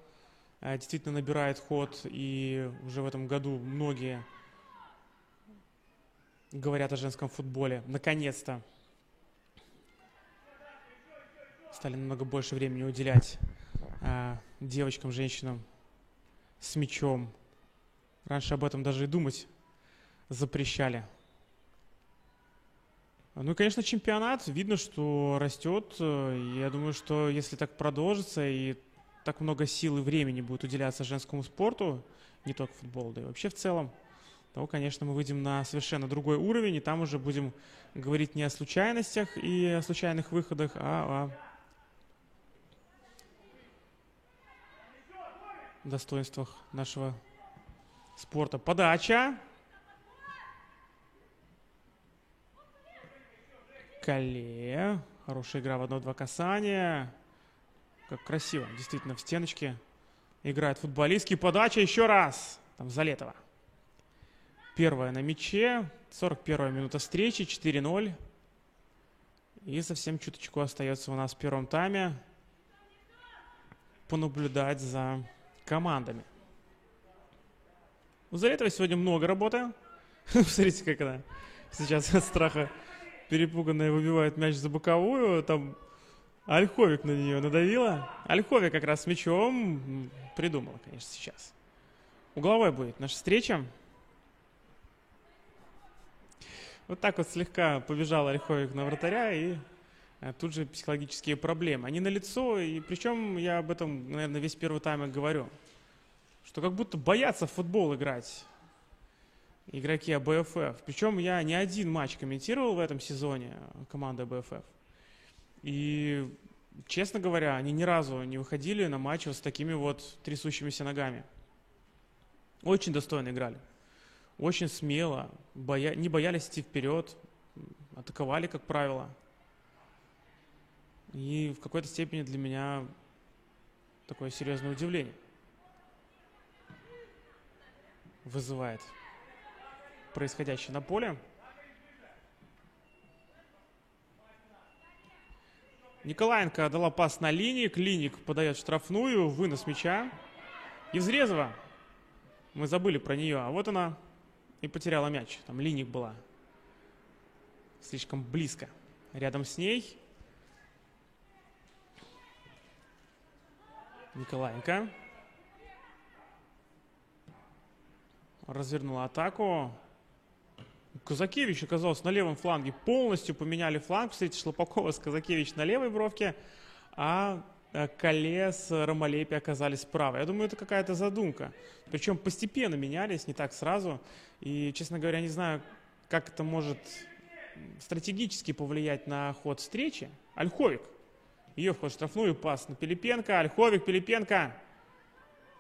действительно набирает ход. И уже в этом году многие говорят о женском футболе. Наконец-то стали намного больше времени уделять девочкам, женщинам с мячом. Раньше об этом даже и думать запрещали. Ну и, конечно, чемпионат. Видно, что растет. Я думаю, что если так продолжится и так много сил и времени будет уделяться женскому спорту, не только футболу, да и вообще в целом, то, конечно, мы выйдем на совершенно другой уровень, и там уже будем говорить не о случайностях и о случайных выходах, а о достоинствах нашего спорта. Подача. Кале. Хорошая игра в 1-2 касания. Как красиво. Действительно, в стеночке играет футболистки. Подача еще раз. Там Залетова. Первая на мяче. 41-я минута встречи. 4-0. И совсем чуточку остается у нас в первом тайме понаблюдать за командами. У Залетовой сегодня много работы. Смотрите, как она сейчас от страха перепуганная выбивает мяч за боковую. Там Ольховик на нее надавила. Ольховик как раз с мячом придумала, конечно, сейчас. Угловой будет наша встреча. Вот так вот слегка побежал Ольховик на вратаря, и тут же психологические проблемы. Они налицо, и причем я об этом, наверное, весь первый тайм говорю, что как будто боятся в футбол играть игроки АБФФ. Причем я не один матч комментировал в этом сезоне команды АБФФ. И, честно говоря, они ни разу не выходили на матч вот с такими вот трясущимися ногами. Очень достойно играли. Очень смело, не боялись идти вперед, атаковали, как правило. И в какой-то степени для меня такое серьезное удивление вызывает происходящее на поле. Николаенко дала пас на Линик. Линик подает в штрафную. Вынос мяча. Евзрезова. Мы забыли про нее. А вот она и потеряла мяч. Там Линик была слишком близко. Рядом с ней Николаенко развернула атаку. Казакевич оказался на левом фланге. Полностью поменяли фланг. Посмотрите, Шлопакова с Казакевич на левой бровке, а Кале с Ромалепи оказались правы. Я думаю, это какая-то задумка. Причем постепенно менялись, не так сразу. И, честно говоря, не знаю, как это может стратегически повлиять на ход встречи. Ольховик. Ее вход в штрафную, пас на Пилипенко. Ольховик, Пилипенко.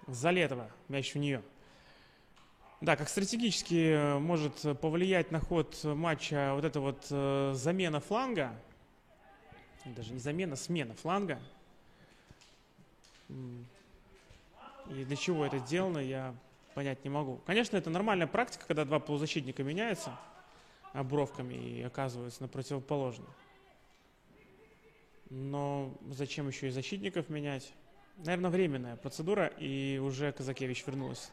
Залетова. Мяч в нее. Да, как стратегически может повлиять на ход матча вот эта вот замена фланга. Даже не замена, смена фланга. И для чего это сделано, я понять не могу. Конечно, это нормальная практика, когда два полузащитника меняются бровками и оказываются на противоположном. Но зачем еще и защитников менять? Наверное, временная процедура, и уже Казакевич вернулась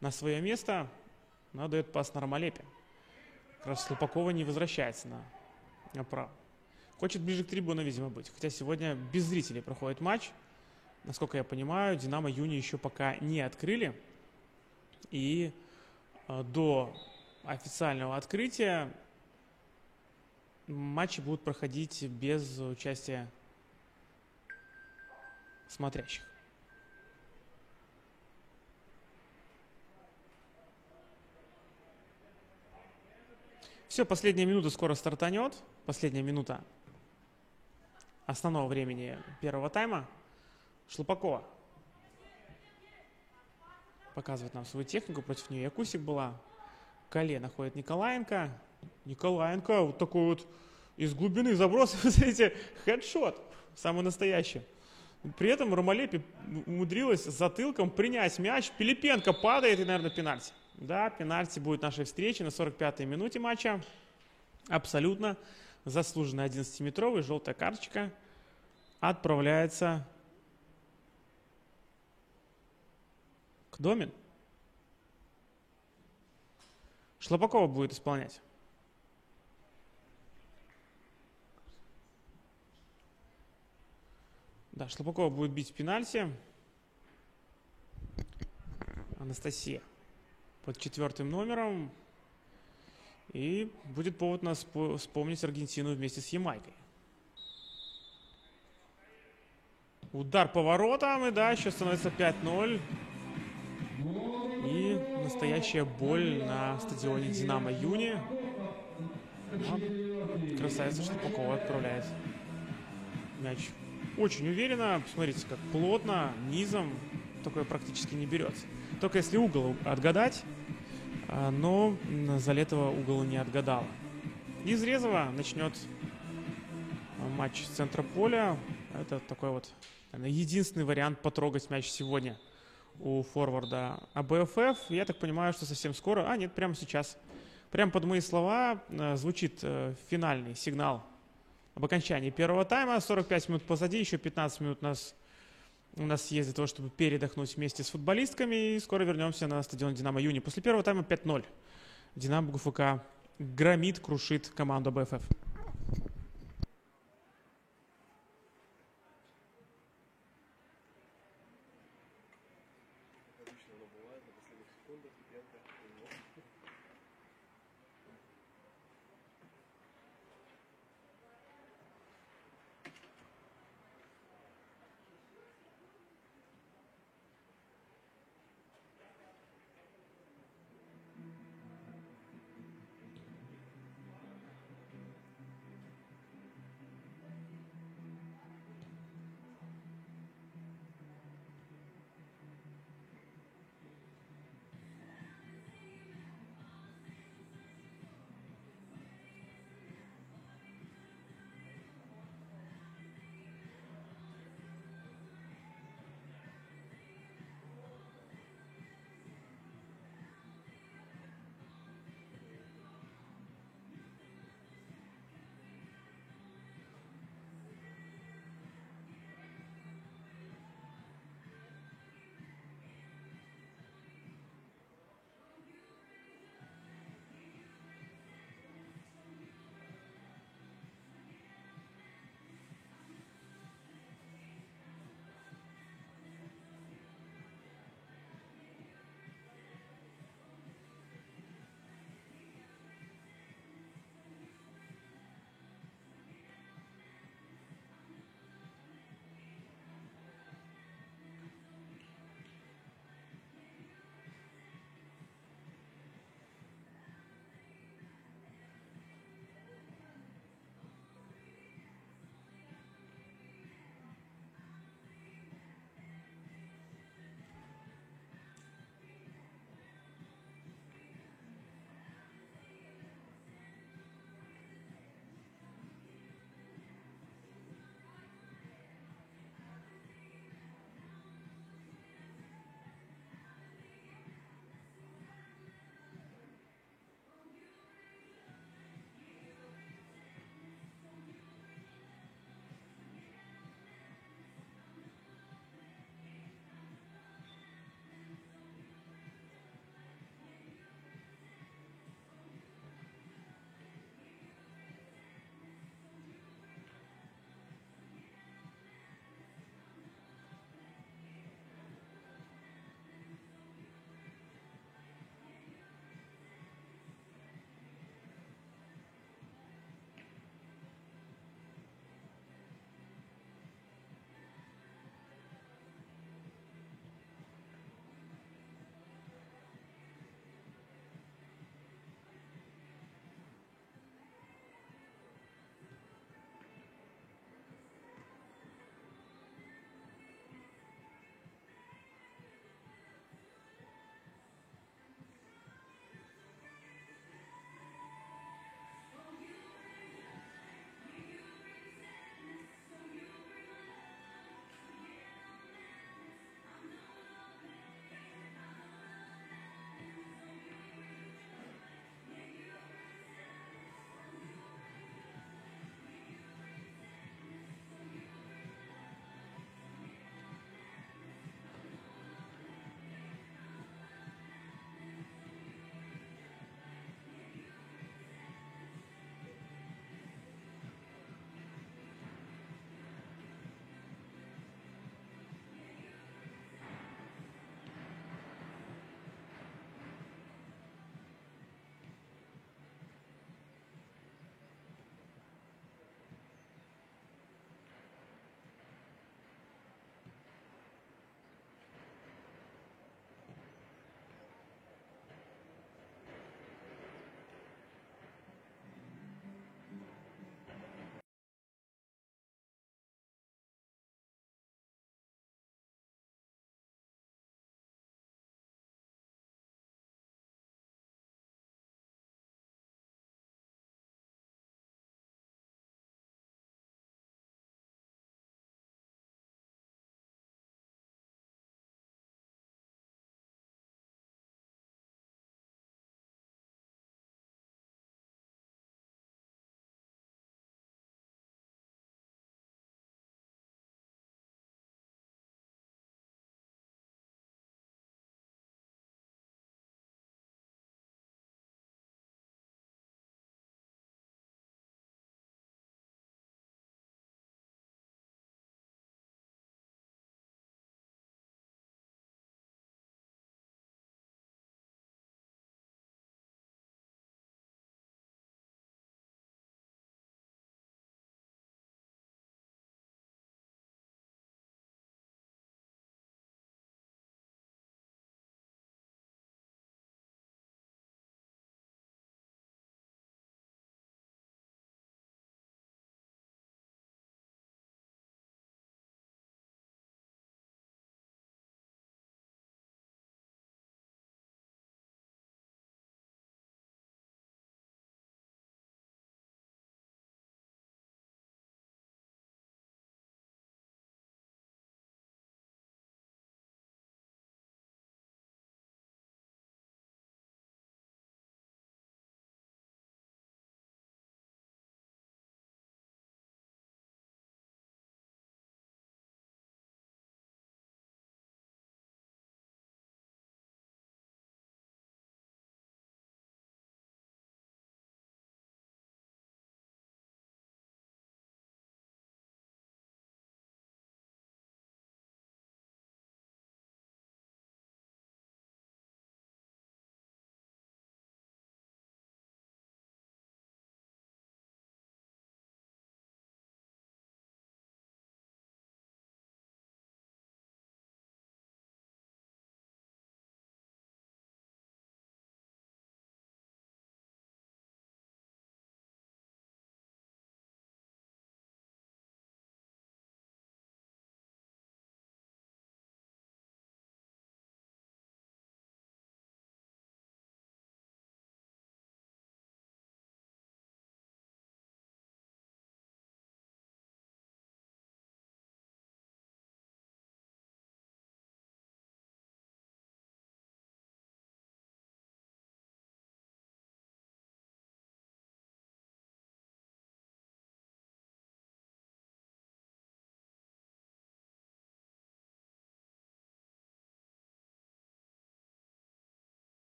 на свое место, но дает пас на Ромалепе. Как раз Слепакова не возвращается направо. Хочет ближе к трибуне, видимо, быть. Хотя сегодня без зрителей проходит матч. Насколько я понимаю, Динамо Юни еще пока не открыли. И до официального открытия матчи будут проходить без участия смотрящих. Все, последняя минута скоро стартанет. Последняя минута основного времени первого тайма. Шлопакова показывает нам свою технику. Против нее Якусик была. Кале находит Николаенко. Николаенко вот такой вот из глубины заброс. Вы смотрите, хедшот. Самый настоящий. При этом Ромалепи умудрилась затылком принять мяч. Пилипенко падает и, наверное, пенальти. Да, пенальти будет нашей встречи на 45-й минуте матча. Абсолютно заслуженная 11-метровый. Желтая карточка отправляется к Домин. Шлопакова будет исполнять. Да, Шлопакова будет бить пенальти. Анастасия под 4 номером. И будет повод нас вспомнить Аргентину вместе с Ямайкой. Удар по воротам. И да, еще становится 5-0. И настоящая боль на стадионе Динамо Юни. Красавица Шлопакова отправляет мяч очень уверенно. Посмотрите, как плотно, низом. Такое практически не берется. Только если угол отгадать. Но Залетова угол не отгадала. Изрезова начнет матч с центра поля. Это такой вот, наверное, единственный вариант потрогать мяч сегодня у форварда АБФФ. Я так понимаю, что совсем скоро, нет, прямо сейчас, прямо под мои слова звучит финальный сигнал об окончании первого тайма. 45 минут позади, еще 15 минут у нас есть для того, чтобы передохнуть вместе с футболистками. И скоро вернемся на стадион Динамо Юни. После первого тайма 5-0. Динамо ГФК громит, крушит команду АБФФ.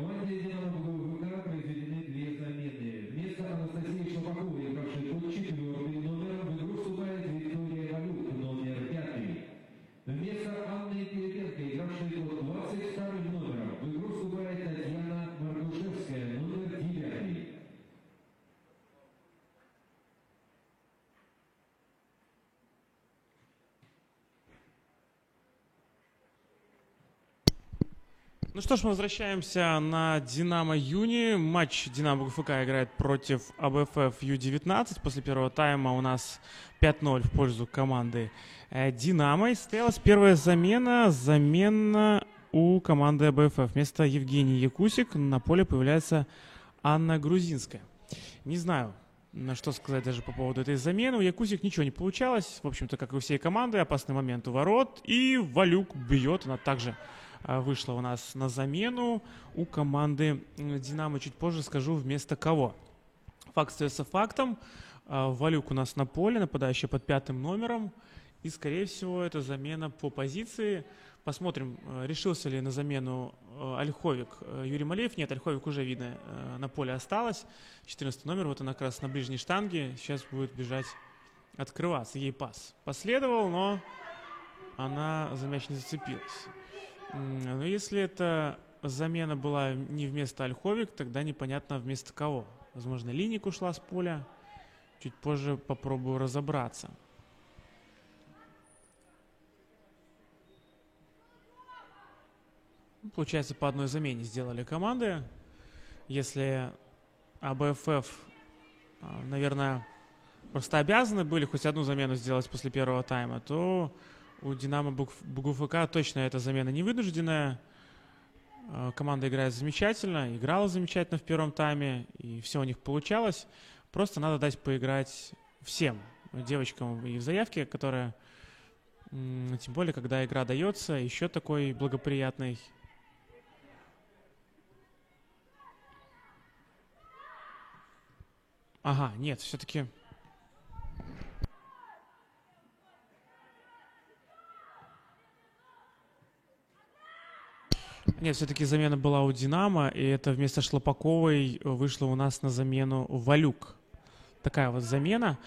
Команде «Динамо» БГУФК произведены две замены. Вместо Анастасии Шлопаковой, игравшей под 4-м номером, в игру вступает Виктория Валюк, номер 5. Вместо Анны Пилипенко, игравшей под 22-м номером, в игру вступает Татьяна Маркушевская, номер 9. Ну что ж, мы возвращаемся на «Динамо Юни». Матч «Динамо ГФК» играет против АБФФ Ю-19. После первого тайма у нас 5-0 в пользу команды «Динамо». И состоялась первая замена у команды АБФФ. Вместо Евгении Якусик на поле появляется Анна Грузинская. Не знаю, что сказать даже по поводу этой замены. У Якусик ничего не получалось. В общем-то, как и у всей команды, опасный момент у ворот. И Валюк бьет. Она также вышла у нас на замену у команды «Динамо». Чуть позже скажу, вместо кого. Факт остается фактом. Валюк у нас на поле, нападающий под 5-м номером. И, скорее всего, это замена по позиции. Посмотрим, решился ли на замену Ольховик Юрий Малеев. Нет, Ольховик уже, видно, на поле осталась. 14 номер, вот она как раз на ближней штанге. Сейчас будет бежать, открываться. Ей пас последовал, но она за мяч не зацепилась. Но если эта замена была не вместо Ольховик, тогда непонятно вместо кого. Возможно, Линик ушла с поля. Чуть позже попробую разобраться. Получается, по одной замене сделали команды. Если АБФФ, наверное, просто обязаны были хоть одну замену сделать после первого тайма, то у «Динамо» БГУФК точно эта замена не вынужденная. Команда играет замечательно, играла замечательно в первом тайме, и все у них получалось. Просто надо дать поиграть всем девочкам и в заявке, которая, тем более, когда игра дается, еще такой благоприятный. Ага, нет, все-таки... Нет, все-таки замена была у «Динамо», и это вместо Шлопаковой вышла у нас на замену Валюк. Такая вот замена.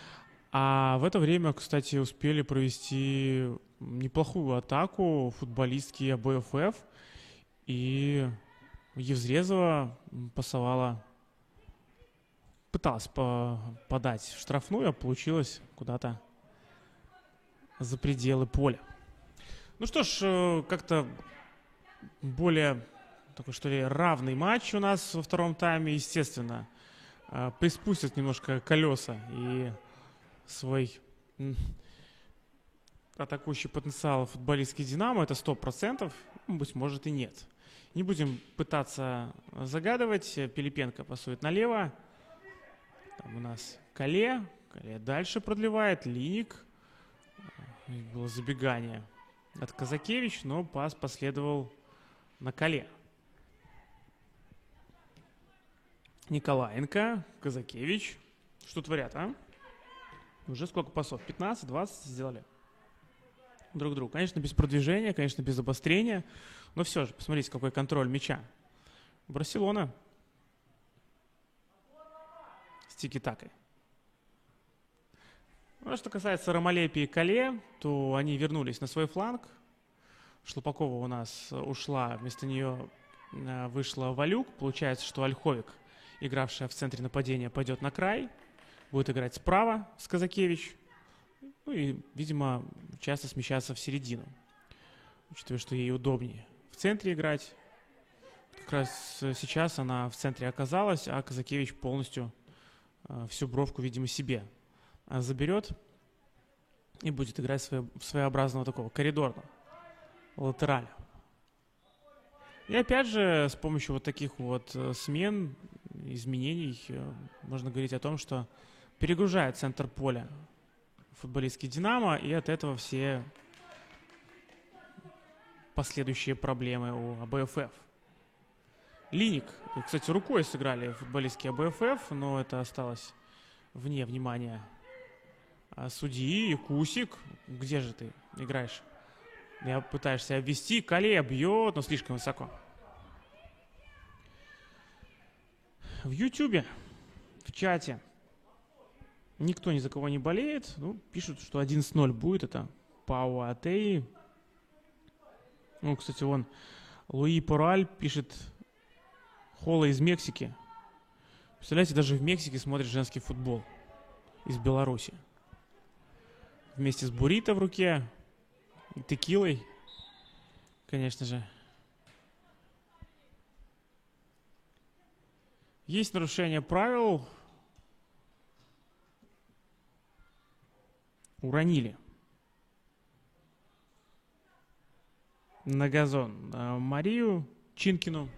А в это время, кстати, успели провести неплохую атаку футболистки АБФФ. И Евзрезова пасовала, пыталась подать в штрафную, а получилось куда-то за пределы поля. Ну что ж, как-то более такой, что ли, равный матч у нас во втором тайме. Естественно, приспустят немножко колеса и свой атакующий потенциал футболистский «Динамо». Это 100%, быть может и нет. Не будем пытаться загадывать. Пилипенко пасует налево. Там у нас Кале дальше продлевает. Линик. Было забегание от Казакевич, но пас последовал на Кале. Николаенко, Казакевич. Что творят, а? Уже сколько пасов? 15-20 сделали друг другу. Конечно, без продвижения, конечно, без обострения. Но все же, посмотрите, какой контроль мяча. Барселона с тики-такой. Ну, что касается Ромалепи и Кале, то они вернулись на свой фланг. Шлопакова у нас ушла, вместо нее вышла Валюк. Получается, что Ольховик, игравшая в центре нападения, пойдет на край. Будет играть справа с Казакевич. Ну и, видимо, часто смещаться в середину. Учитывая, что ей удобнее в центре играть. Как раз сейчас она в центре оказалась, а Казакевич полностью всю бровку, видимо, себе заберет. И будет играть своеобразного такого коридорного латераля. И опять же, с помощью вот таких вот смен, изменений, можно говорить о том, что перегружает центр поля футболистский «Динамо», и от этого все последующие проблемы у АБФФ. Линик, кстати, рукой сыграли футболистские АБФФ, но это осталось вне внимания судьи. Якусик, где же ты играешь? Я пытаешься обвести, Кале бьет, но слишком высоко. в Ютубе, в чате, никто ни за кого не болеет. Ну, пишут, что 11-0 будет. Это Пау Атеи. Ну, кстати, вон Луи Пораль пишет: Хола из Мексики. Представляете, даже в Мексике смотрит женский футбол из Беларуси. Вместе с буррито в руке и текилой, конечно же. Есть нарушение правил. Уронили на газон Марию Чинкину.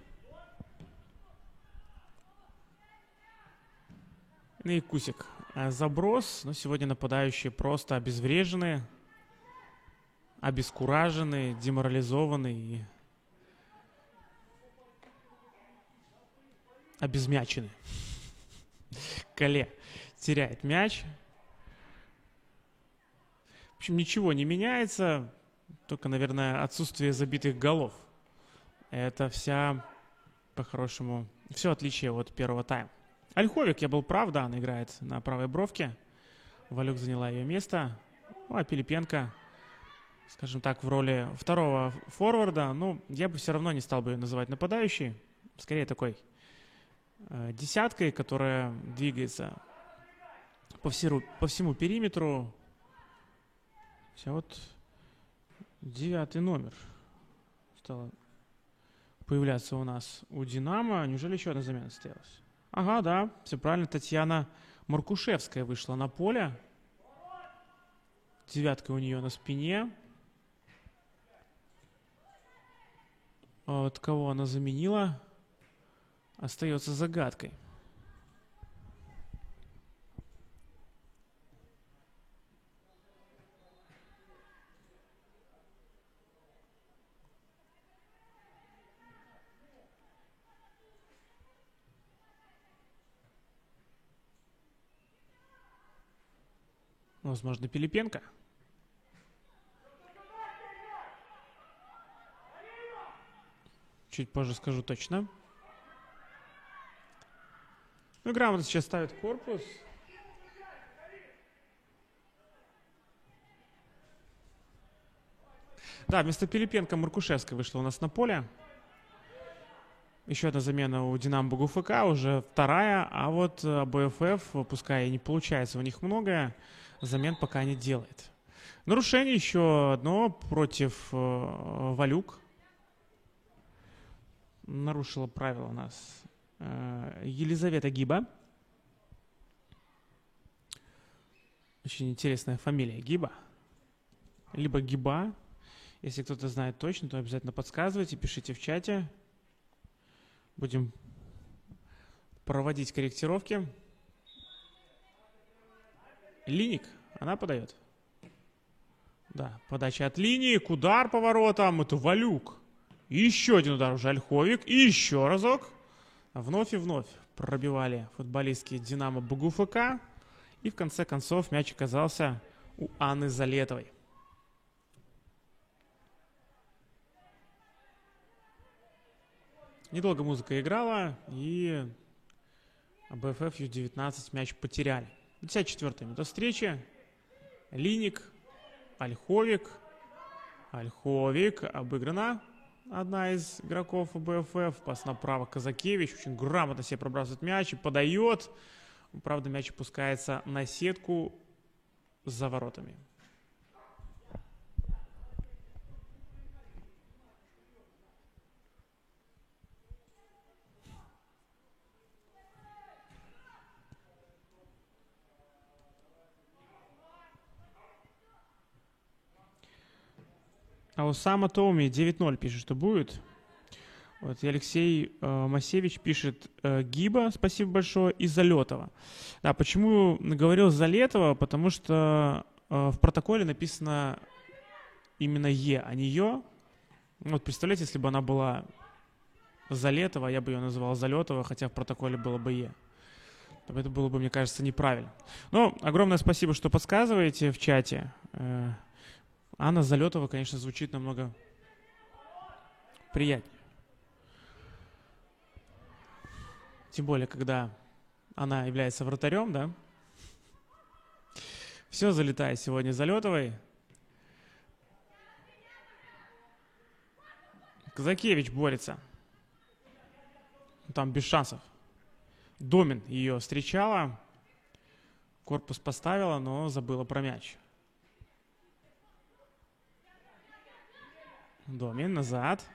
И Кусик. Заброс, но сегодня нападающие просто обезврежены, обескуражены, деморализованы и обезмячены. Кале теряет мяч. В общем, ничего не меняется, только, наверное, отсутствие забитых голов. Это по-хорошему, все отличие от первого тайма. Ольховик, я был прав, да, она играет на правой бровке. Валюк заняла ее место. Ну, а Пилипенко, скажем так, в роли второго форварда. Ну, я бы все равно не стал бы ее называть нападающей. Скорее такой десяткой, которая двигается по всему периметру. Вся вот 9 номер стала появляться у нас у «Динамо». Неужели еще одна замена состоялась? Ага, да, все правильно. Татьяна Маркушевская вышла на поле. 9 у нее на спине. Вот кого она заменила, остается загадкой. Возможно, Пилипенко. Чуть позже скажу точно. Ну, грамотно сейчас ставит корпус. Да, вместо Пилипенко Маркушевская вышла у нас на поле. Еще одна замена у «Динамо» БГУФК, уже вторая. А вот БФФ, пускай и не получается у них многое, замен пока не делает. Нарушение еще одно против Валюк. Нарушила правила у нас Елизавета Гиба. Очень интересная фамилия Гиба. Либо Гиба. Если кто-то знает точно, то обязательно подсказывайте, пишите в чате. Будем проводить корректировки. Линик, она подает. Да, подача от линии, удар по воротам, это Валюк. И еще один удар уже Ольховик, и еще разок. Вновь и вновь пробивали футболистки «Динамо» БГУФК. И в конце концов мяч оказался у Анны Залетовой. Недолго музыка играла, и БФФ Ю-19 мяч потеряли. 54-я минута встречи. Линик, Ольховик. Ольховик обыграна. Одна из игроков БФФ. Пас направо Казакевич. Очень грамотно себе пробрасывает мяч и подает. Правда, мяч опускается на сетку за воротами. А Осама Тоуми 9-0 пишет, что будет. Вот, и Алексей Масевич пишет Гиба, спасибо большое, и Залетова. Да, почему говорил Залетова? Потому что в протоколе написано именно Е, а не Ё. Вот представляете, если бы она была Залетова, я бы ее называл Залетова, хотя в протоколе было бы Е. Это было бы, мне кажется, неправильно. Но огромное спасибо, что подсказываете в чате. Анна Залетова, конечно, звучит намного приятнее. Тем более, когда она является вратарем, да? Все залетает сегодня Залетовой. Казакевич борется. Там без шансов. Домин ее встречала. Корпус поставила, но забыла про мяч. Домин назад.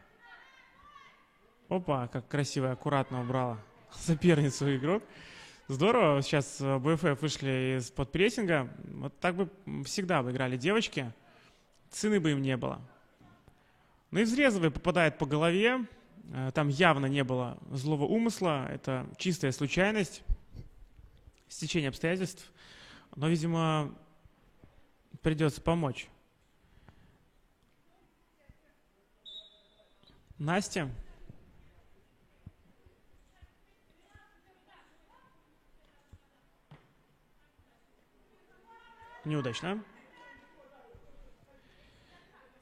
Опа, как красиво и аккуратно убрала соперницу игрок. Здорово, сейчас БФФ вышли из-под прессинга. Вот так бы всегда бы играли девочки. Цены бы им не было. Но и Взрезовой попадает по голове. Там явно не было злого умысла. Это чистая случайность. Стечение обстоятельств. Но, видимо, придется помочь. Настя. Неудачно.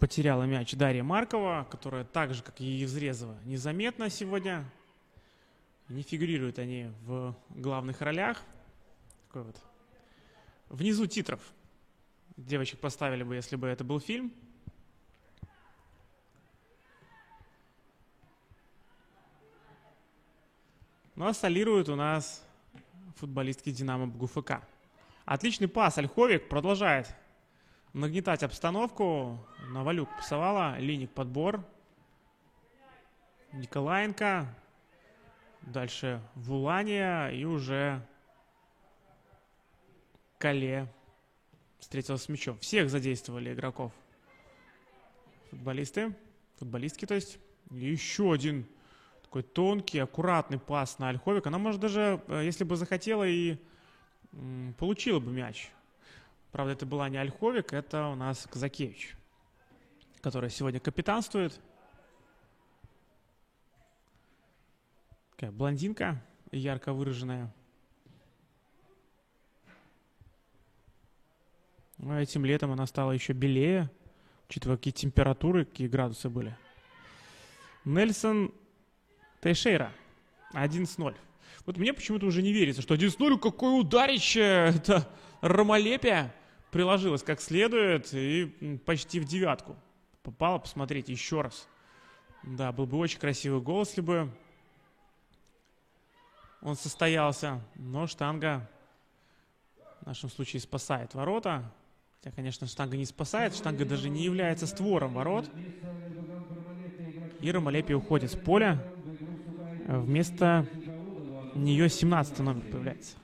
Потеряла мяч Дарья Маркова, которая так же, как и Евзрезова, незаметна сегодня. Не фигурируют они в главных ролях. Такой вот. Внизу титров. Девочек поставили бы, если бы это был фильм. Ну а солируют у нас футболистки «Динамо» БГУФК. Отличный пас. Ольховик продолжает нагнетать обстановку. Навалюк пасовала. Линик подбор. Николаенко. Дальше Вулания. И уже Кале встретилась с мячом. Всех задействовали игроков. Футболистки, то есть. И еще один такой тонкий, аккуратный пас на Ольховик. Она, может, даже, если бы захотела, и получила бы мяч. Правда, это была не Ольховик, это у нас Казакевич, которая сегодня капитанствует. Такая блондинка, ярко выраженная. Ну, а этим летом она стала еще белее, учитывая, какие температуры, какие градусы были. Нельсон Тейшейра. 11-0. Вот мне почему-то уже не верится, что 11-0, какое ударище! Это Ромалепия приложилась как следует и почти в девятку попала. Посмотрите еще раз. Да, был бы очень красивый гол, если бы он состоялся. Но штанга в нашем случае спасает ворота. Хотя, конечно, штанга не спасает. Штанга даже не является створом ворот. И Ромалепия уходит с поля. Вместо нее 17-й номер появляется,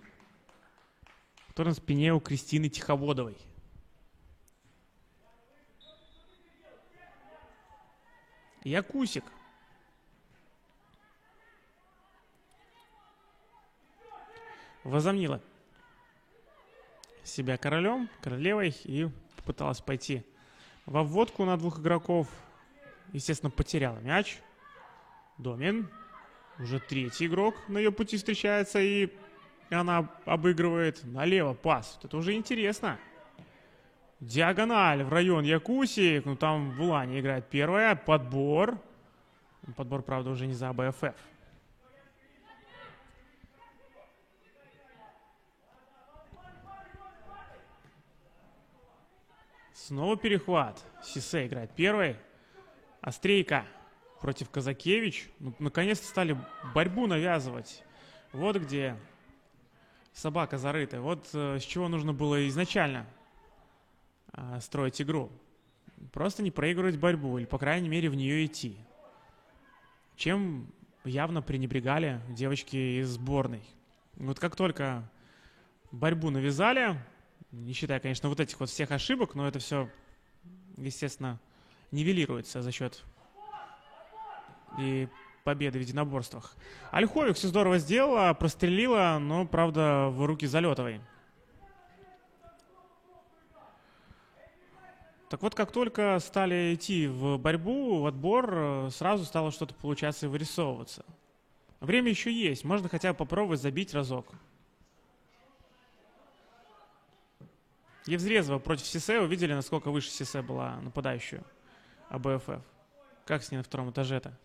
который на спине у Кристины Тиховодовой. Якусик. Возомнила себя королевой и попыталась пойти во вводку на двух игроков. Естественно, потеряла мяч. Домин. Уже третий игрок на ее пути встречается, и она обыгрывает налево пас. Вот это уже интересно. Диагональ в район Якусик. Ну, там Вулани играет первая. Подбор. Подбор, правда, уже не за БФФ. Снова перехват. Сисе играет первой. Острейка против Казакевич. Ну, наконец-то стали борьбу навязывать. Вот где собака зарыта. Вот с чего нужно было изначально строить игру. Просто не проигрывать борьбу. Или, по крайней мере, в нее идти. Чем явно пренебрегали девочки из сборной. Вот как только борьбу навязали, не считая, конечно, вот этих вот всех ошибок, но это все, естественно, нивелируется за счет и победы в единоборствах. Ольховик все здорово сделала, прострелила, но, правда, в руки Залетовой. Так вот, как только стали идти в борьбу, в отбор, сразу стало что-то получаться и вырисовываться. Время еще есть, можно хотя бы попробовать забить разок. Евзрезова против Сисе. Увидели, насколько выше Сисе была нападающую АБФФ. Как с ней на втором этаже-то?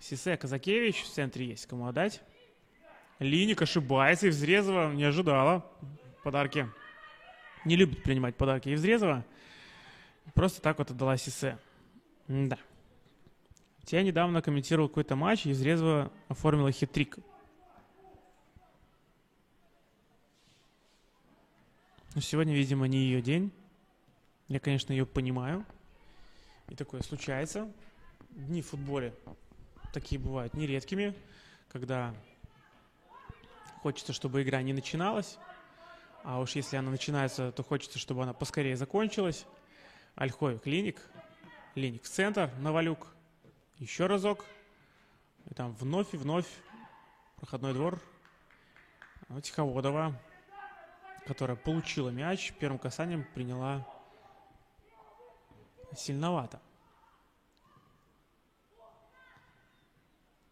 Сисе Казакевич в центре есть. Кому отдать? Линик ошибается. Евзрезова не ожидала подарки. Не любит принимать подарки Евзрезова. Просто так вот отдала Сисе. Да. Я недавно комментировал какой-то матч, Евзрезова оформила хит-трик. Но сегодня, видимо, не ее день. Я, конечно, ее понимаю. И такое случается. Дни в футболе такие бывают нередкими, когда хочется, чтобы игра не начиналась. А уж если она начинается, то хочется, чтобы она поскорее закончилась. Ольховик, Линик. Линик в центр, Навалюк. Еще разок. И там вновь и вновь проходной двор. Тиховодова, которая получила мяч, первым касанием приняла сильновато.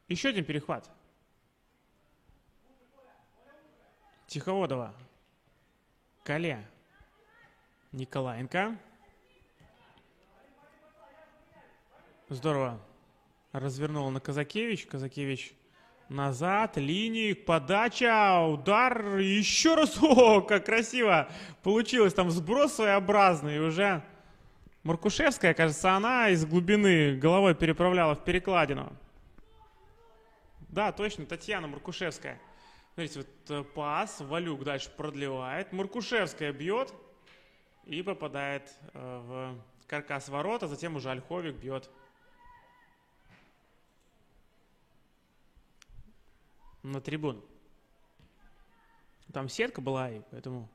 Еще один перехват. Тиховодова. Кале. Николаенко. Здорово развернула на Казакевич. Казакевич назад, линии, подача, удар, еще раз. О, как красиво получилось. Там сброс своеобразный. И уже Маркушевская, кажется, она из глубины головой переправляла в перекладину. Да, точно, Татьяна Маркушевская. Смотрите, вот пас, Валюк дальше продлевает. Маркушевская бьет и попадает в каркас ворот, а затем уже Ольховик бьет на трибуну. Там сетка была, и поэтому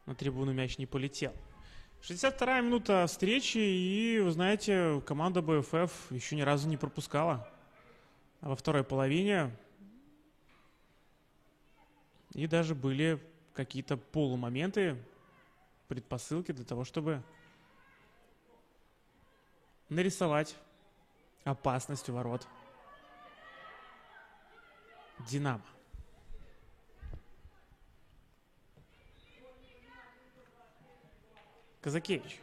на трибуну мяч не полетел. 62-я минута встречи, и, вы знаете, команда БФФ еще ни разу не пропускала. А во второй половине и даже были какие-то полумоменты, предпосылки для того, чтобы нарисовать опасность у ворот «Динамо». Казакевич.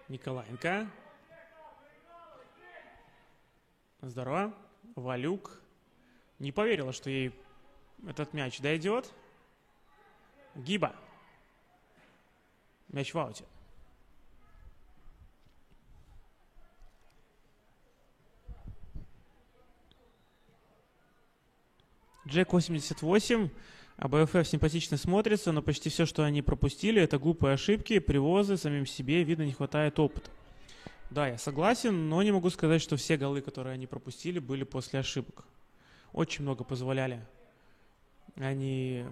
Николаенко. Здорово. Валюк. Не поверила, что ей этот мяч дойдет. Гиба. Мяч в ауте. Джек 88. АБФФ симпатично смотрится, но почти все, что они пропустили, это глупые ошибки, привозы, самим себе, видно, не хватает опыта. Да, я согласен, но не могу сказать, что все голы, которые они пропустили, были после ошибок. Очень много позволяли они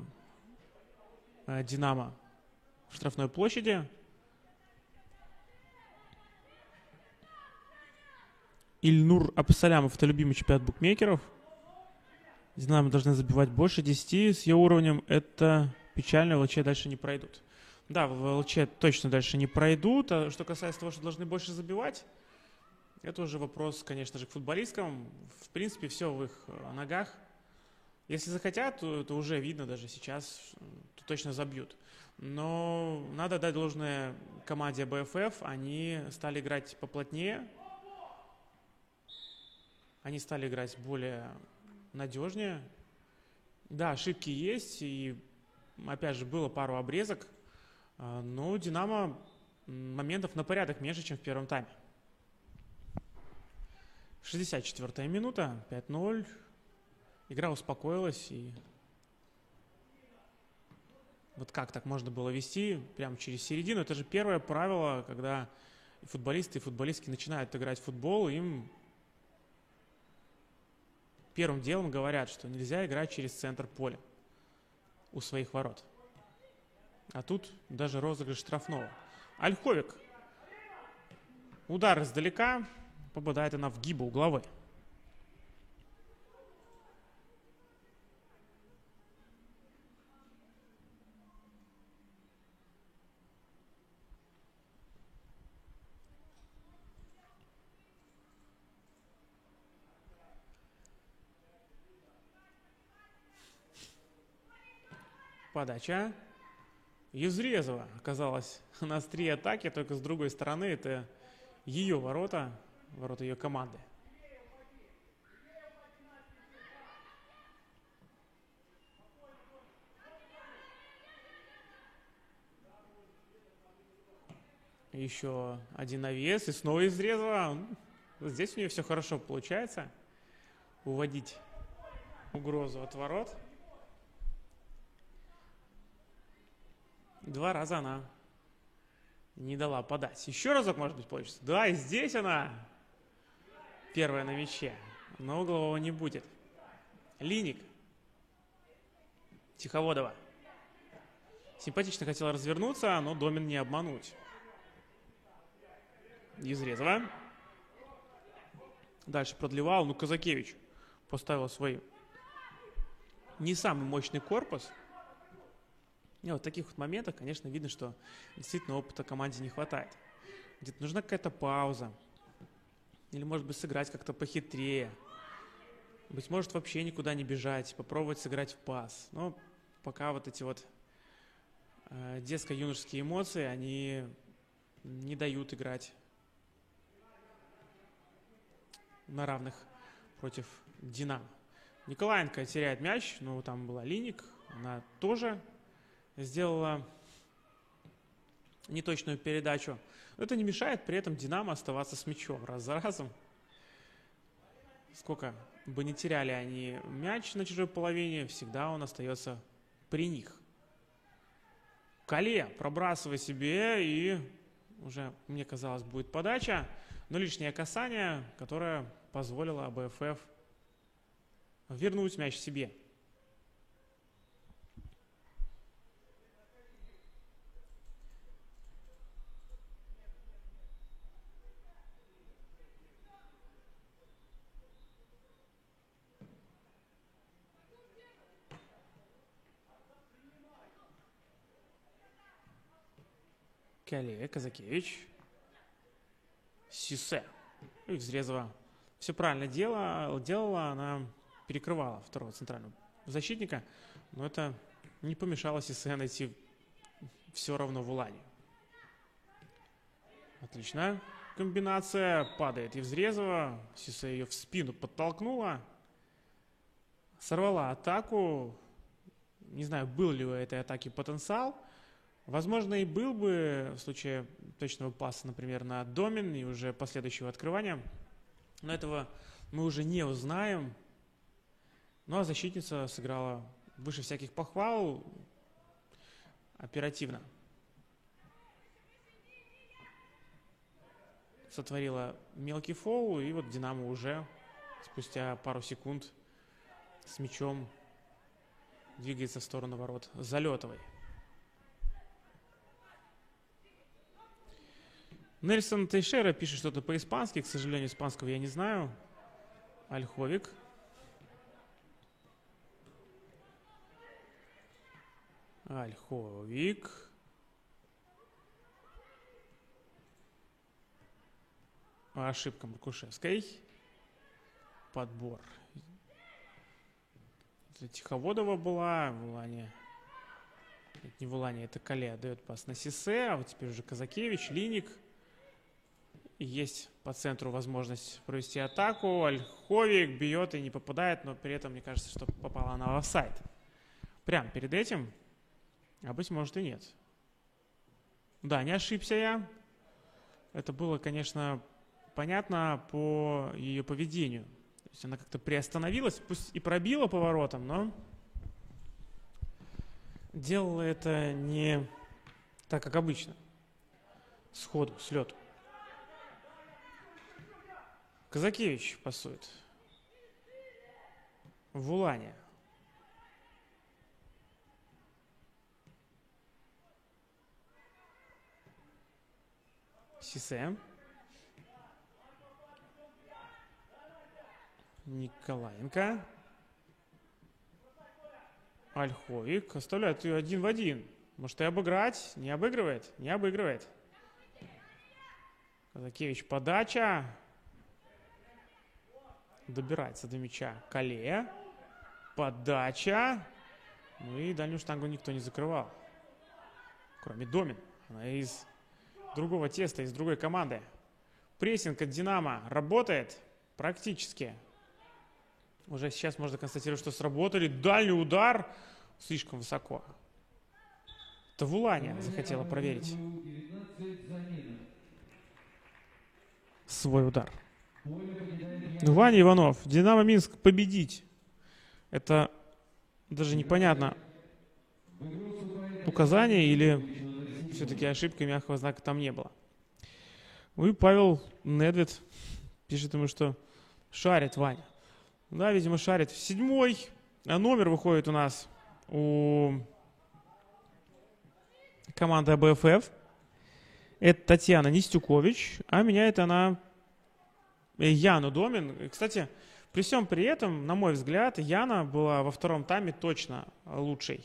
«Динамо» в штрафной площади. Ильнур Абсалямов – это любимый чемпионат букмекеров. «Динамо» должны забивать больше 10. С ее уровнем это печально, в ЛЧ дальше не пройдут. Да, в ЛЧ точно дальше не пройдут. А что касается того, что должны больше забивать, это уже вопрос, конечно же, к футболисткам. В принципе, все в их ногах. Если захотят, то это уже видно даже сейчас, то точно забьют. Но надо дать должное команде БФФ. Они стали играть поплотнее. Они стали играть более надежнее. Да, ошибки есть. И, опять же, было пару обрезок. Но у «Динамо» моментов на порядок меньше, чем в первом тайме. 64-я минута, 5-0. Игра успокоилась. И вот как так можно было вести прямо через середину? Это же первое правило, когда футболисты и футболистки начинают играть в футбол, им первым делом говорят, что нельзя играть через центр поля у своих ворот. А тут даже розыгрыш штрафного. Ольховик. Удар издалека. Попадает она в гибу угловой. Подача. Евзрезова оказалась на острие атаки, только с другой стороны это ее ворота, ворота ее команды. Еще один навес и снова из Резова. Здесь у нее все хорошо получается. Уводить угрозу от ворот. 2 раза она не дала подать. Еще разок, может быть, получится. Да, и здесь она первая на мяче. Но углового не будет. Линик. Тиховодова. Симпатично хотела развернуться, но Домин не обмануть. Изрезова. Дальше продлевал. Ну, Казакевич поставил свой не самый мощный корпус. И вот в таких вот моментах, конечно, видно, что действительно опыта команде не хватает. Где-то нужна какая-то пауза. Или, может быть, сыграть как-то похитрее. Быть может, вообще никуда не бежать, попробовать сыграть в пас. Но пока вот эти вот детско-юношеские эмоции, они не дают играть на равных против Динамо. Николаенко теряет мяч, но там была Линик, она тоже сделала неточную передачу. Но это не мешает при этом Динамо оставаться с мячом раз за разом. Сколько бы ни теряли они мяч на чужой половине, всегда он остается при них. Кале пробрасывая себе, и уже, мне казалось, будет подача, но лишнее касание, которое позволило АБФФ вернуть мяч себе. Кале, Казакевич, Сисе. И Взрезова все правильно делала, она перекрывала второго центрального защитника, но это не помешало Сисе найти все равно в Улане. Отличная комбинация, падает Евзрезова, Сисе ее в спину подтолкнула, сорвала атаку. Не знаю, был ли у этой атаки потенциал. Возможно, и был бы в случае точного паса, например, на Домин и уже последующего открывания. Но этого мы уже не узнаем. Ну а защитница сыграла выше всяких похвал, оперативно. Сотворила мелкий фол, и вот Динамо уже спустя пару секунд с мячом двигается в сторону ворот Залетовой. Нельсон Тейшера пишет что-то по-испански. К сожалению, испанского я не знаю. Ольховик. Ольховик. Ошибка Маркушевской. Подбор. Это Тиховодова была. В Улане. Это не в Улане, это Кале отдает пас на Сисе. А вот теперь уже Казакевич, Линик. И есть по центру возможность провести атаку. Ольховик бьет и не попадает, но при этом, мне кажется, что попала она в офсайд. Прямо перед этим. А быть может и нет. Да, не ошибся я. Это было, конечно, понятно по ее поведению. То есть она как-то приостановилась, пусть и пробила поворотом, но делала это не так, как обычно. Сходу, с лету. Казакевич пасует. В Улане. Сисе. Николаенко. Ольховик. Оставляет ее 1 в 1. Может и обыграть? Не обыгрывает? Не обыгрывает. Казакевич подача. Добирается до мяча Кале. Подача. Ну и дальнюю штангу никто не закрывал. Кроме Домин. Она из другого теста, из другой команды. Прессинг от Динамо работает практически. Уже сейчас можно констатировать, что сработали. Дальний удар слишком высоко. Это в Улане захотела проверить. свой удар. Ваня Иванов. Динамо Минск победить. Это даже непонятно, указание или все-таки ошибка, мягкого знака там не было. Ну и Павел Недвед пишет ему, что шарит Ваня. Да, видимо, шарит. 7-й номер выходит у нас у команды АБФФ. Это Татьяна Нестюкович, а меняет она Яну Домин. Кстати, при всем при этом, на мой взгляд, Яна была во втором тайме точно лучшей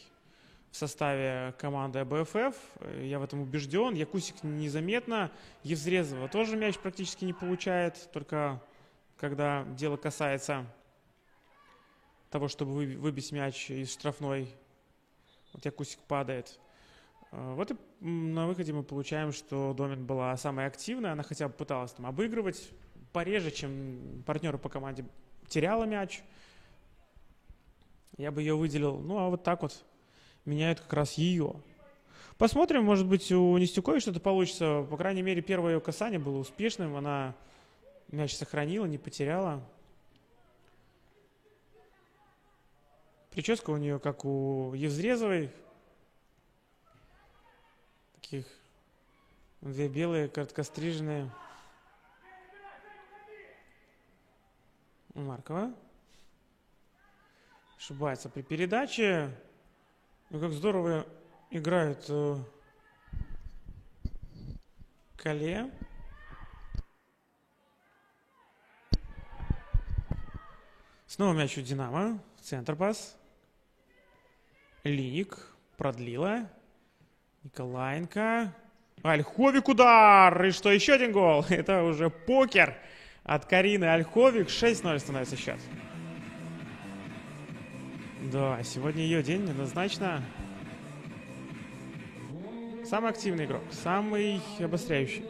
в составе команды АБФФ. Я в этом убежден. Якусик незаметно. Евзрезова тоже мяч практически не получает, только когда дело касается того, чтобы выбить мяч из штрафной. Вот Якусик падает. Вот и на выходе мы получаем, что Домин была самая активная. Она хотя бы пыталась там обыгрывать пореже, чем партнеры по команде теряла мяч. Я бы ее выделил. Ну, а вот так вот меняют как раз ее. Посмотрим, может быть, у Нестюковой что-то получится. По крайней мере, первое ее касание было успешным. Она мяч сохранила, не потеряла. Прическа у нее, как у Евзрезовой. Таких две белые, короткостриженные. Маркова. Ошибается при передаче. Ну, как здорово играет Кале. Снова мяч у Динамо. Центр пас. Линик. Продлила. Николаенко. Ольховик удар. И что, еще один гол? Это уже покер от Карины Ольховик. 6-0 становится счет. Да, сегодня ее день, однозначно. Самый активный игрок, самый обостряющий,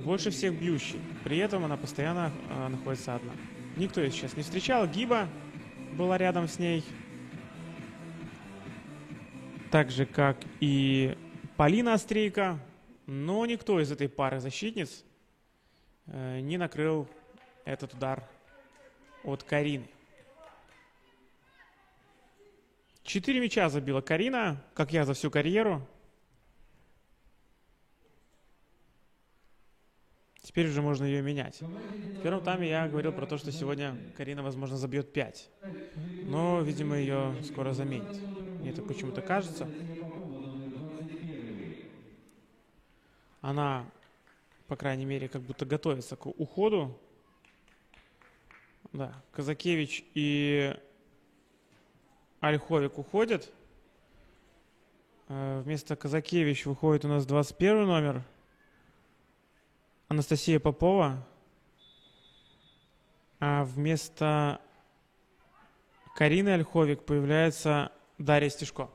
больше всех бьющий. При этом она постоянно находится одна. Никто ее сейчас не встречал. Гиба была рядом с ней. Так же, как и Полина Острейко. Но никто из этой пары защитниц не накрыл этот удар от Карины. 4 мяча забила Карина, как я за всю карьеру. Теперь уже можно ее менять. В первом тайме я говорил про то, что сегодня Карина, возможно, забьет 5. Но, видимо, ее скоро заменят. Мне так почему-то кажется. Она, по крайней мере, как будто готовится к уходу. Да, Казакевич и Ольховик уходят. Вместо Казакевич выходит у нас 21 номер. Анастасия Попова. А вместо Карины Ольховик появляется Дарья Стешко.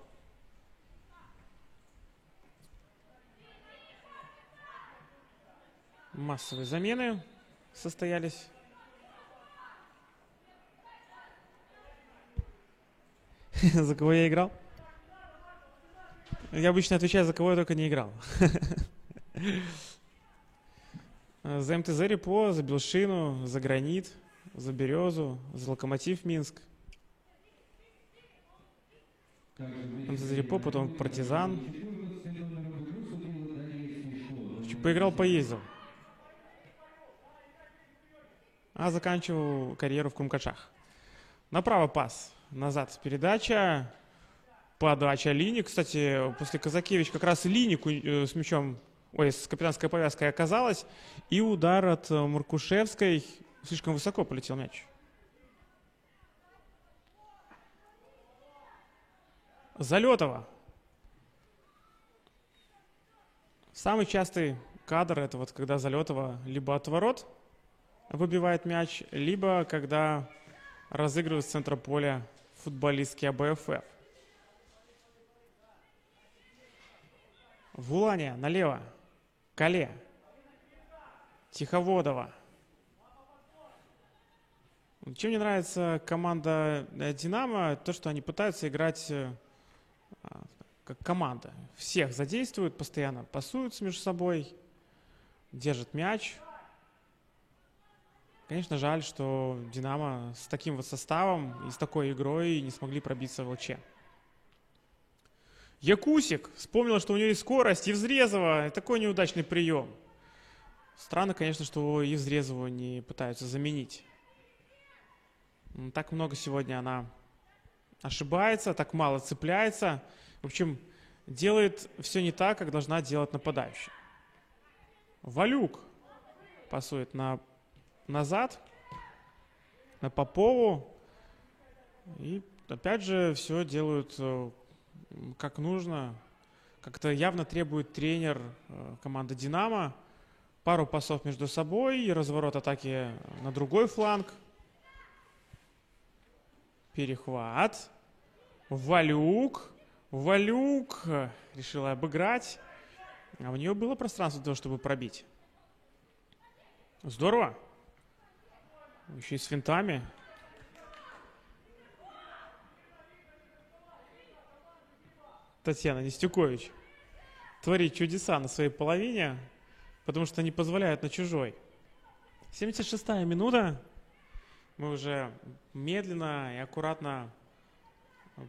Массовые замены состоялись. За кого я играл? Я обычно отвечаю, за кого я только не играл. За МТЗ Репо, за Белшину, за Гранит, за Березу, за Локомотив Минск. МТЗ Репо, потом Партизан. Поиграл, поездил. А заканчивал карьеру в Кумкачах. Направо пас. Назад передача. Подача Линик. Кстати, после Казакевич как раз Линик с мячом, с капитанской повязкой оказалась. И удар от Маркушевской. Слишком высоко полетел мяч. Залетова. Самый частый кадр — это вот когда Залетова либо от ворот выбивает мяч, либо когда разыгрывает с центра поля футболистки АБФФ. Вулания налево. Кале. Тиховодова. Чем мне нравится команда «Динамо», то, что они пытаются играть как команда. Всех задействуют, постоянно пасуются между собой, держат мяч. Конечно, жаль, что «Динамо» с таким вот составом и с такой игрой не смогли пробиться в ЛЧ. Якусик вспомнил, что у него есть скорость. Евзрезова. Такой неудачный прием. Странно, конечно, что Евзрезову не пытаются заменить. Так много сегодня она ошибается, так мало цепляется. В общем, делает все не так, как должна делать нападающая. Валюк пасует назад, на Попову. И опять же все делают как нужно. Как-то явно требует тренер команды «Динамо». Пару пасов между собой и разворот атаки на другой фланг. Перехват. Валюк. Валюк решила обыграть. А у нее было пространство для того, чтобы пробить. Здорово. Еще и с финтами. Татьяна Нестюкович творит чудеса на своей половине, потому что не позволяют на чужой. 76-я минута. Мы уже медленно и аккуратно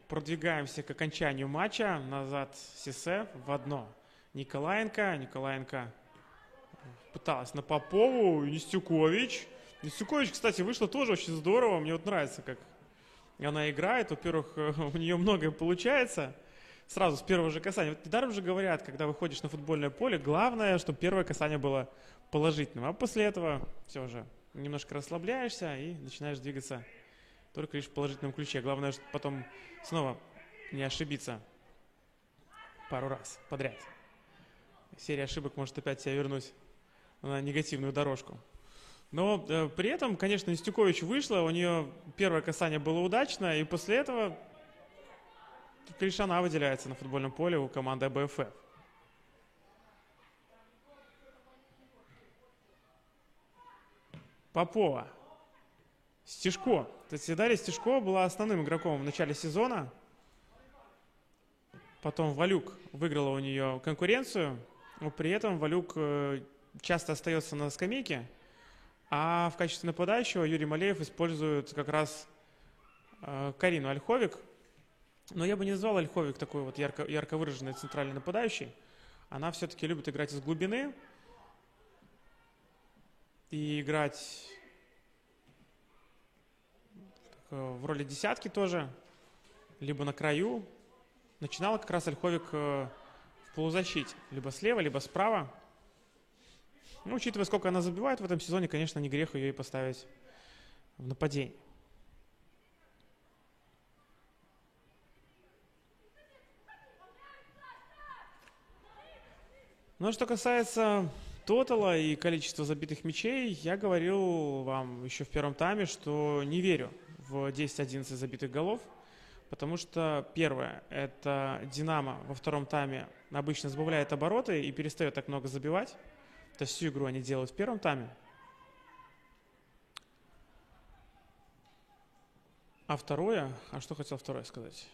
продвигаемся к окончанию матча. Назад Сисе в одно. Николаенко пыталась на Попову. Нестюкович. Нестюкович, кстати, вышла тоже очень здорово. Мне вот нравится, как она играет. Во-первых, у нее многое получается. Сразу с первого же касания. Вот недаром же говорят, когда выходишь на футбольное поле, главное, чтобы первое касание было положительным. А после этого все уже немножко расслабляешься и начинаешь двигаться только лишь в положительном ключе. Главное, чтобы потом снова не ошибиться пару раз подряд. Серия ошибок может опять тебя вернуть на негативную дорожку. Но при этом, конечно, Нестюкович вышла, у нее первое касание было удачно, и после этого лишь она выделяется на футбольном поле у команды АБФ. Попова. Стешко. Кстати, Дарья Стешко была основным игроком в начале сезона. Потом Валюк выиграла у нее конкуренцию. Но при этом Валюк часто остается на скамейке. А в качестве нападающего Юрий Малеев использует как раз Карину Ольховик. Но я бы не назвал Ольховик такой вот ярко выраженной центральной нападающей. Она все-таки любит играть из глубины. И играть в роли десятки тоже. Либо на краю. Начинала как раз Ольховик в полузащите. Либо слева, либо справа. Ну, учитывая, сколько она забивает в этом сезоне, конечно, не грех ее и поставить в нападение. Ну, что касается тотала и количества забитых мячей, я говорил вам еще в первом тайме, что не верю в 10-11 забитых голов, потому что, первое, это «Динамо» во втором тайме обычно сбавляет обороты и перестает так много забивать. То есть всю игру они делают в первом тайме. А второе, что хотел второе сказать?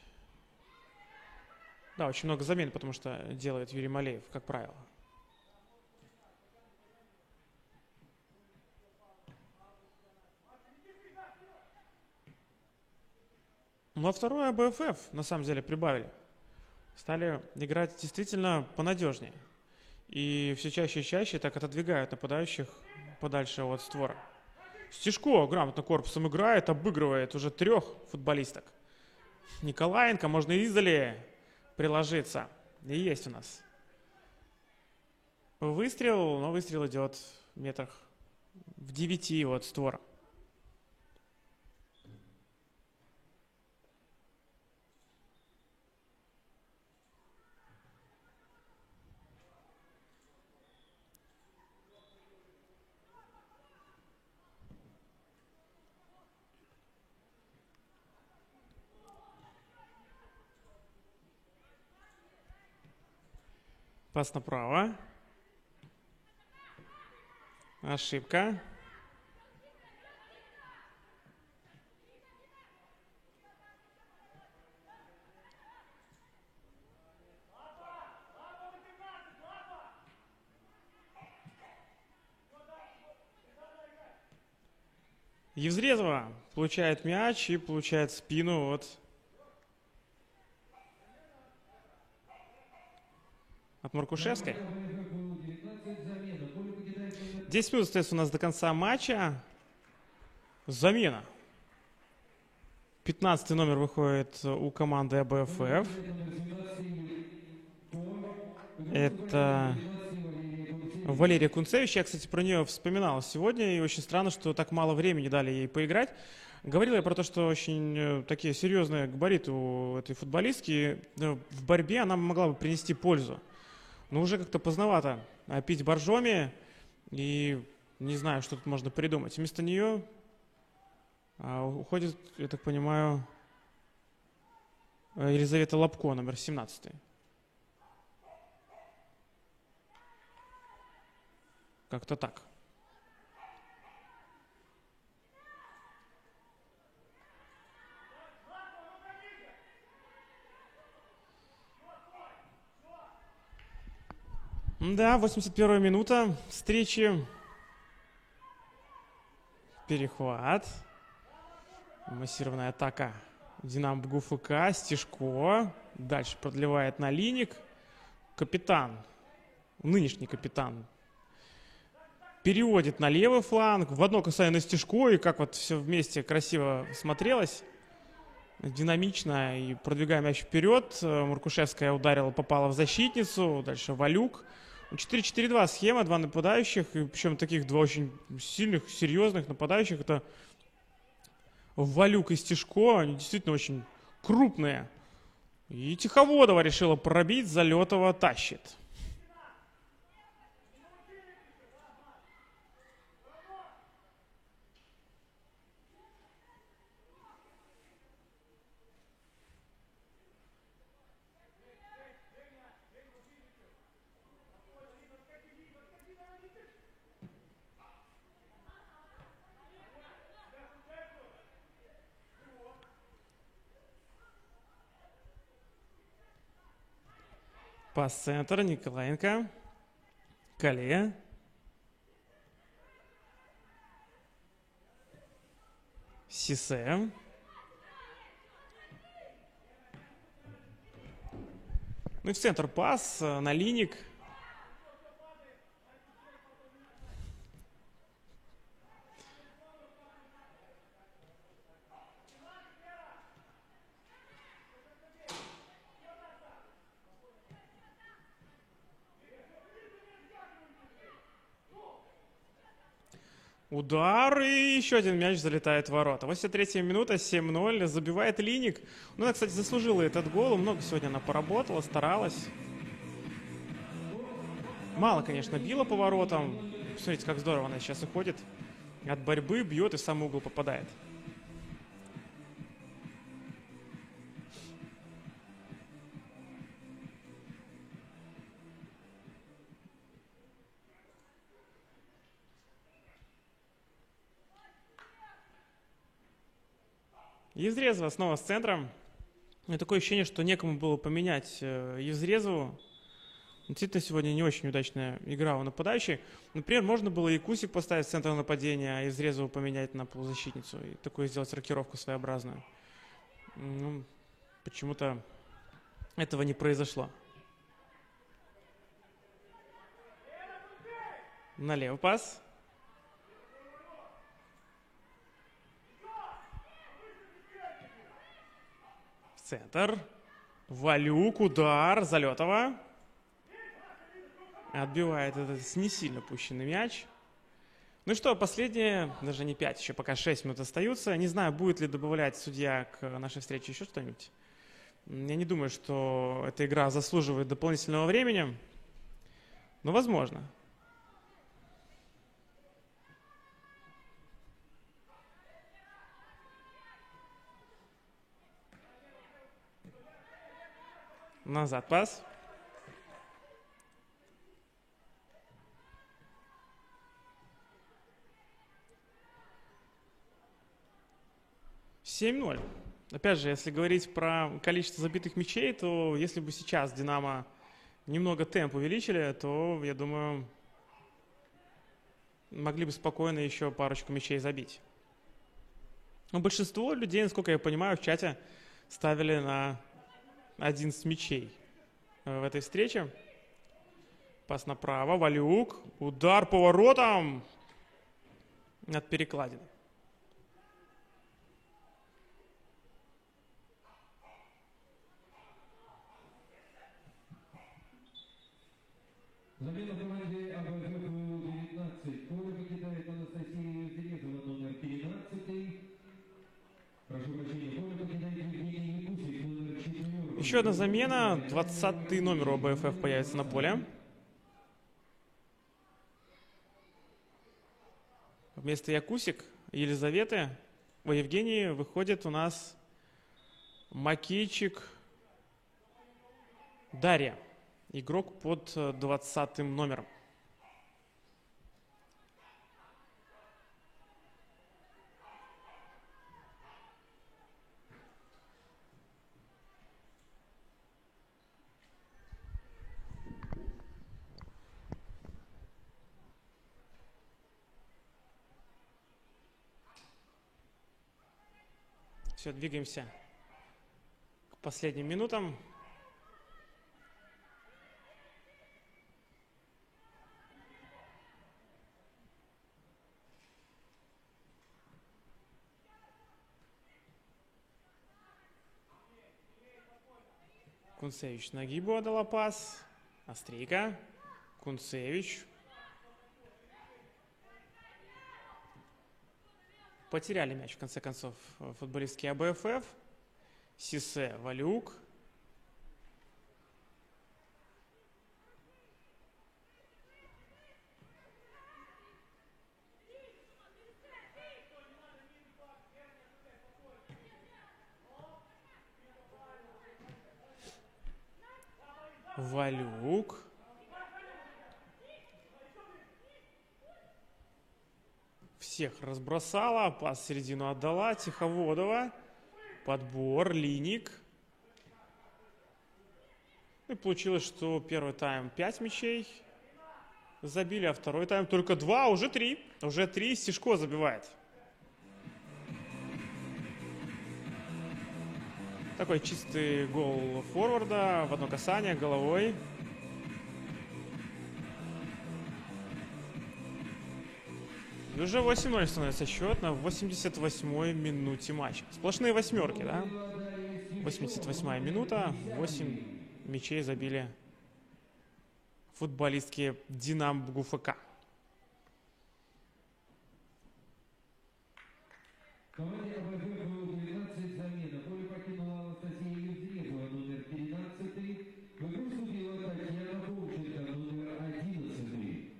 Да, очень много замен, потому что делает Юрий Малеев, как правило. Ну, а второе АБФ, на самом деле, прибавили. Стали играть действительно понадежнее. И все чаще и чаще так отодвигают нападающих подальше от створа. Стешко грамотно корпусом играет, обыгрывает уже 3 футболисток. Николаенко, можно издали приложиться. И есть у нас выстрел, но выстрел идет в метрах в 9 от створа. Пас направо. Ошибка. Евзрезова получает мяч и получает спину от Маркушевской. 10 минут остается у нас до конца матча. Замена. 15-й номер выходит у команды АБФФ. Это Валерия Кунцевич. Я, кстати, про нее вспоминал сегодня, и очень странно, что так мало времени дали ей поиграть. Говорил я про то, что очень такие серьезные габариты у этой футболистки. В борьбе она могла бы принести пользу. Но уже как-то поздновато пить боржоми, и не знаю, что тут можно придумать. Вместо нее уходит, я так понимаю, Елизавета Лобко, номер 17. Как-то так. Да, 81-я минута встречи. Перехват. Массированная атака Динамо БГУФК. Стешко. Дальше продлевает на Линик. Капитан, нынешний капитан, переводит на левый фланг. В одно касание на Стешко. И как вот все вместе красиво смотрелось. Динамично. И продвигая мяч вперед. Маркушевская ударила, попала в защитницу. Дальше Валюк. 4-4-2 схема, два нападающих, и причем таких два очень сильных, серьезных нападающих. Это Валюк и Стешко, они действительно очень крупные. И Тиховодова решила пробить, Залетова тащит. Пас центр, Николаенко. Кале. Сисе. Ну и в центр пас на Линик. Удар, и еще один мяч залетает в ворота. 83-я минута, 7-0, забивает Линик. Ну, она, кстати, заслужила этот гол, много сегодня она поработала, старалась. Мало, конечно, била по воротам. Посмотрите, как здорово она сейчас уходит. От борьбы бьет и в самый угол попадает. Евзрезова снова с центром. И такое ощущение, что некому было поменять Евзрезову. Действительно, сегодня не очень удачная игра у нападающей. Например, можно было и Кусик поставить в центр нападения, а Евзрезову поменять на полузащитницу. И такую сделать рокировку своеобразную. Ну, почему-то этого не произошло. Налево пас. Центр. Валюк, удар, Залетова. Отбивает этот не сильно пущенный мяч. Ну что, последние, даже не 5, еще пока 6 минут остаются. Не знаю, будет ли добавлять судья к нашей встрече еще что-нибудь. Я не думаю, что эта игра заслуживает дополнительного времени. Но возможно. Назад пас. (7-0). Опять же, если говорить про количество забитых мячей, то если бы сейчас Динамо немного темп увеличили, то, я думаю, могли бы спокойно еще парочку мячей забить. Но большинство людей, насколько я понимаю, в чате ставили на 11 мячей в этой встрече. Пас направо, Валюк, удар по воротам от перекладины. Замена команде АБФ-19. Поле покидает Анастасия Терезова, номер 13. Прошу прощения, поле покидает Евгений Якусик, номер 4. Еще одна замена. 20-й номер у АБФ появится на поле. Вместо Якусик Елизаветы у Евгении выходит у нас Макейчик Дарья. Игрок под 20-м номером. Все, двигаемся к последним минутам. Кунцевич на Гибу отдала пас. Острейка. Кунцевич. Потеряли мяч, в конце концов, футболистки АБФ. Сисе, Валюк. Валюк. Всех разбросала. Пас в середину отдала. Тиховодова. Подбор. Линик. И получилось, что первый тайм 5 мячей забили, а второй тайм только 2. Уже 3. Уже 3. Стешко забивает. Такой чистый гол форварда в одно касание головой. И уже 8-0 становится счет на 88-й минуте матча. Сплошные восьмерки, да? 88-я минута. 8 мячей забили футболистки Динамо БГУФК. Команде АБФ-12 замена. Поле покинула Анастасия Евзрезова, номер 13. В игру вступила Татьяна Волченко, номер 11.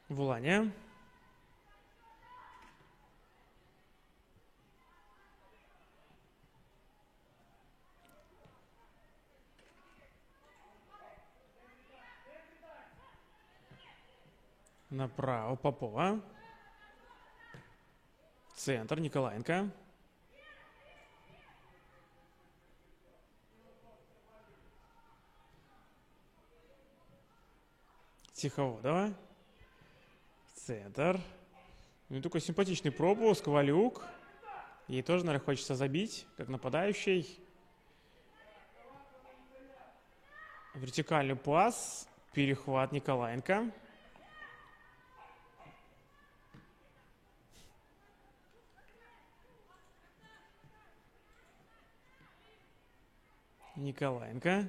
Вулания. Направо Попова. Центр Николаенко. Тиховодова. Центр. Ну, такой симпатичный пропуск. Валюк. Ей тоже, наверное, хочется забить, как нападающий. Вертикальный пас. Перехват Николаенко. Николаенко.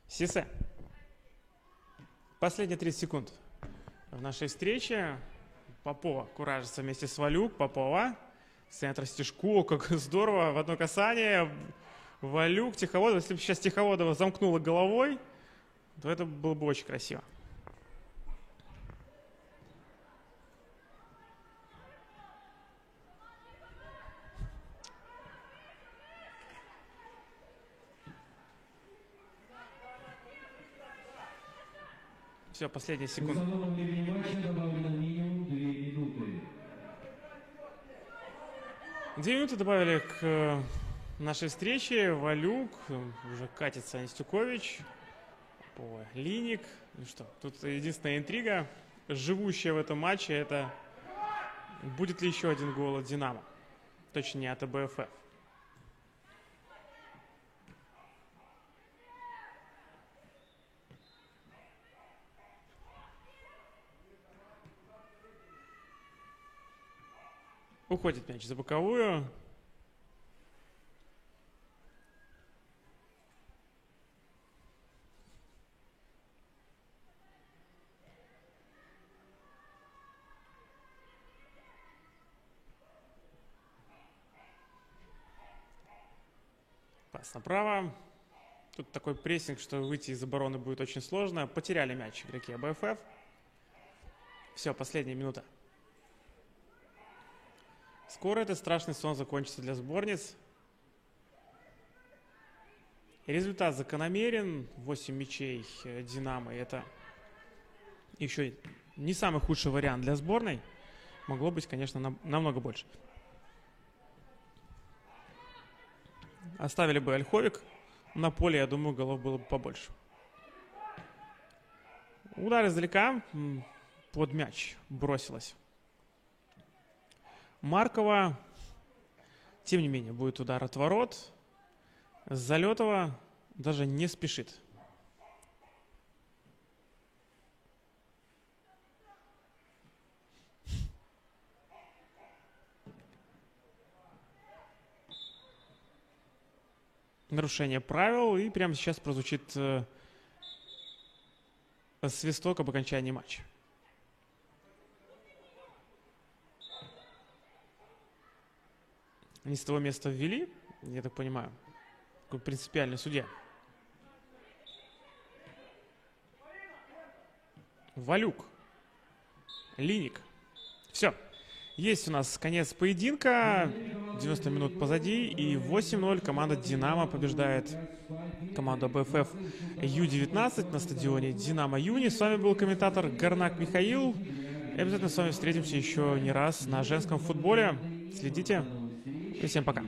Сисе. Последние 30 секунд в нашей встрече. Попова куражится вместе с Валюк. Попова. Центр Стешко. Как здорово. В одно касание. Валюк, Тиховодов. Если бы сейчас Тиховодова замкнула головой, то это было бы очень красиво. Все, последние секунды. Установленном времени матча добавлено минимум 2 минуты. 2 минуты добавили к нашей встрече. Валюк, уже катится Нестюкович, Линик. Ну что, тут единственная интрига, живущая в этом матче, это будет ли еще один гол от «Динамо». Точнее, от АБФ. Уходит мяч за боковую. Пас направо. Тут такой прессинг, что выйти из обороны будет очень сложно. Потеряли мяч игроки АБФ. Все, последняя минута. Скоро этот страшный сон закончится для сборниц. И результат закономерен. 8 мячей «Динамо». Это еще не самый худший вариант для сборной. Могло быть, конечно, намного больше. Оставили бы Ольховик на поле, я думаю, голов было бы побольше. Удар издалека под мяч бросилась Маркова. Тем не менее, будет удар от ворот. Залетова даже не спешит. Нарушение правил. И прямо сейчас прозвучит свисток об окончании матча. Не с того места ввели, я так понимаю. Такой принципиальный судья. Валюк. Линик. Все. Есть у нас конец поединка. 90 минут позади. И 8-0 команда «Динамо» побеждает команду АБФ Ю-19 на стадионе «Динамо Юни». С вами был комментатор Горнак Михаил. И обязательно с вами встретимся еще не раз на женском футболе. Следите. И всем пока.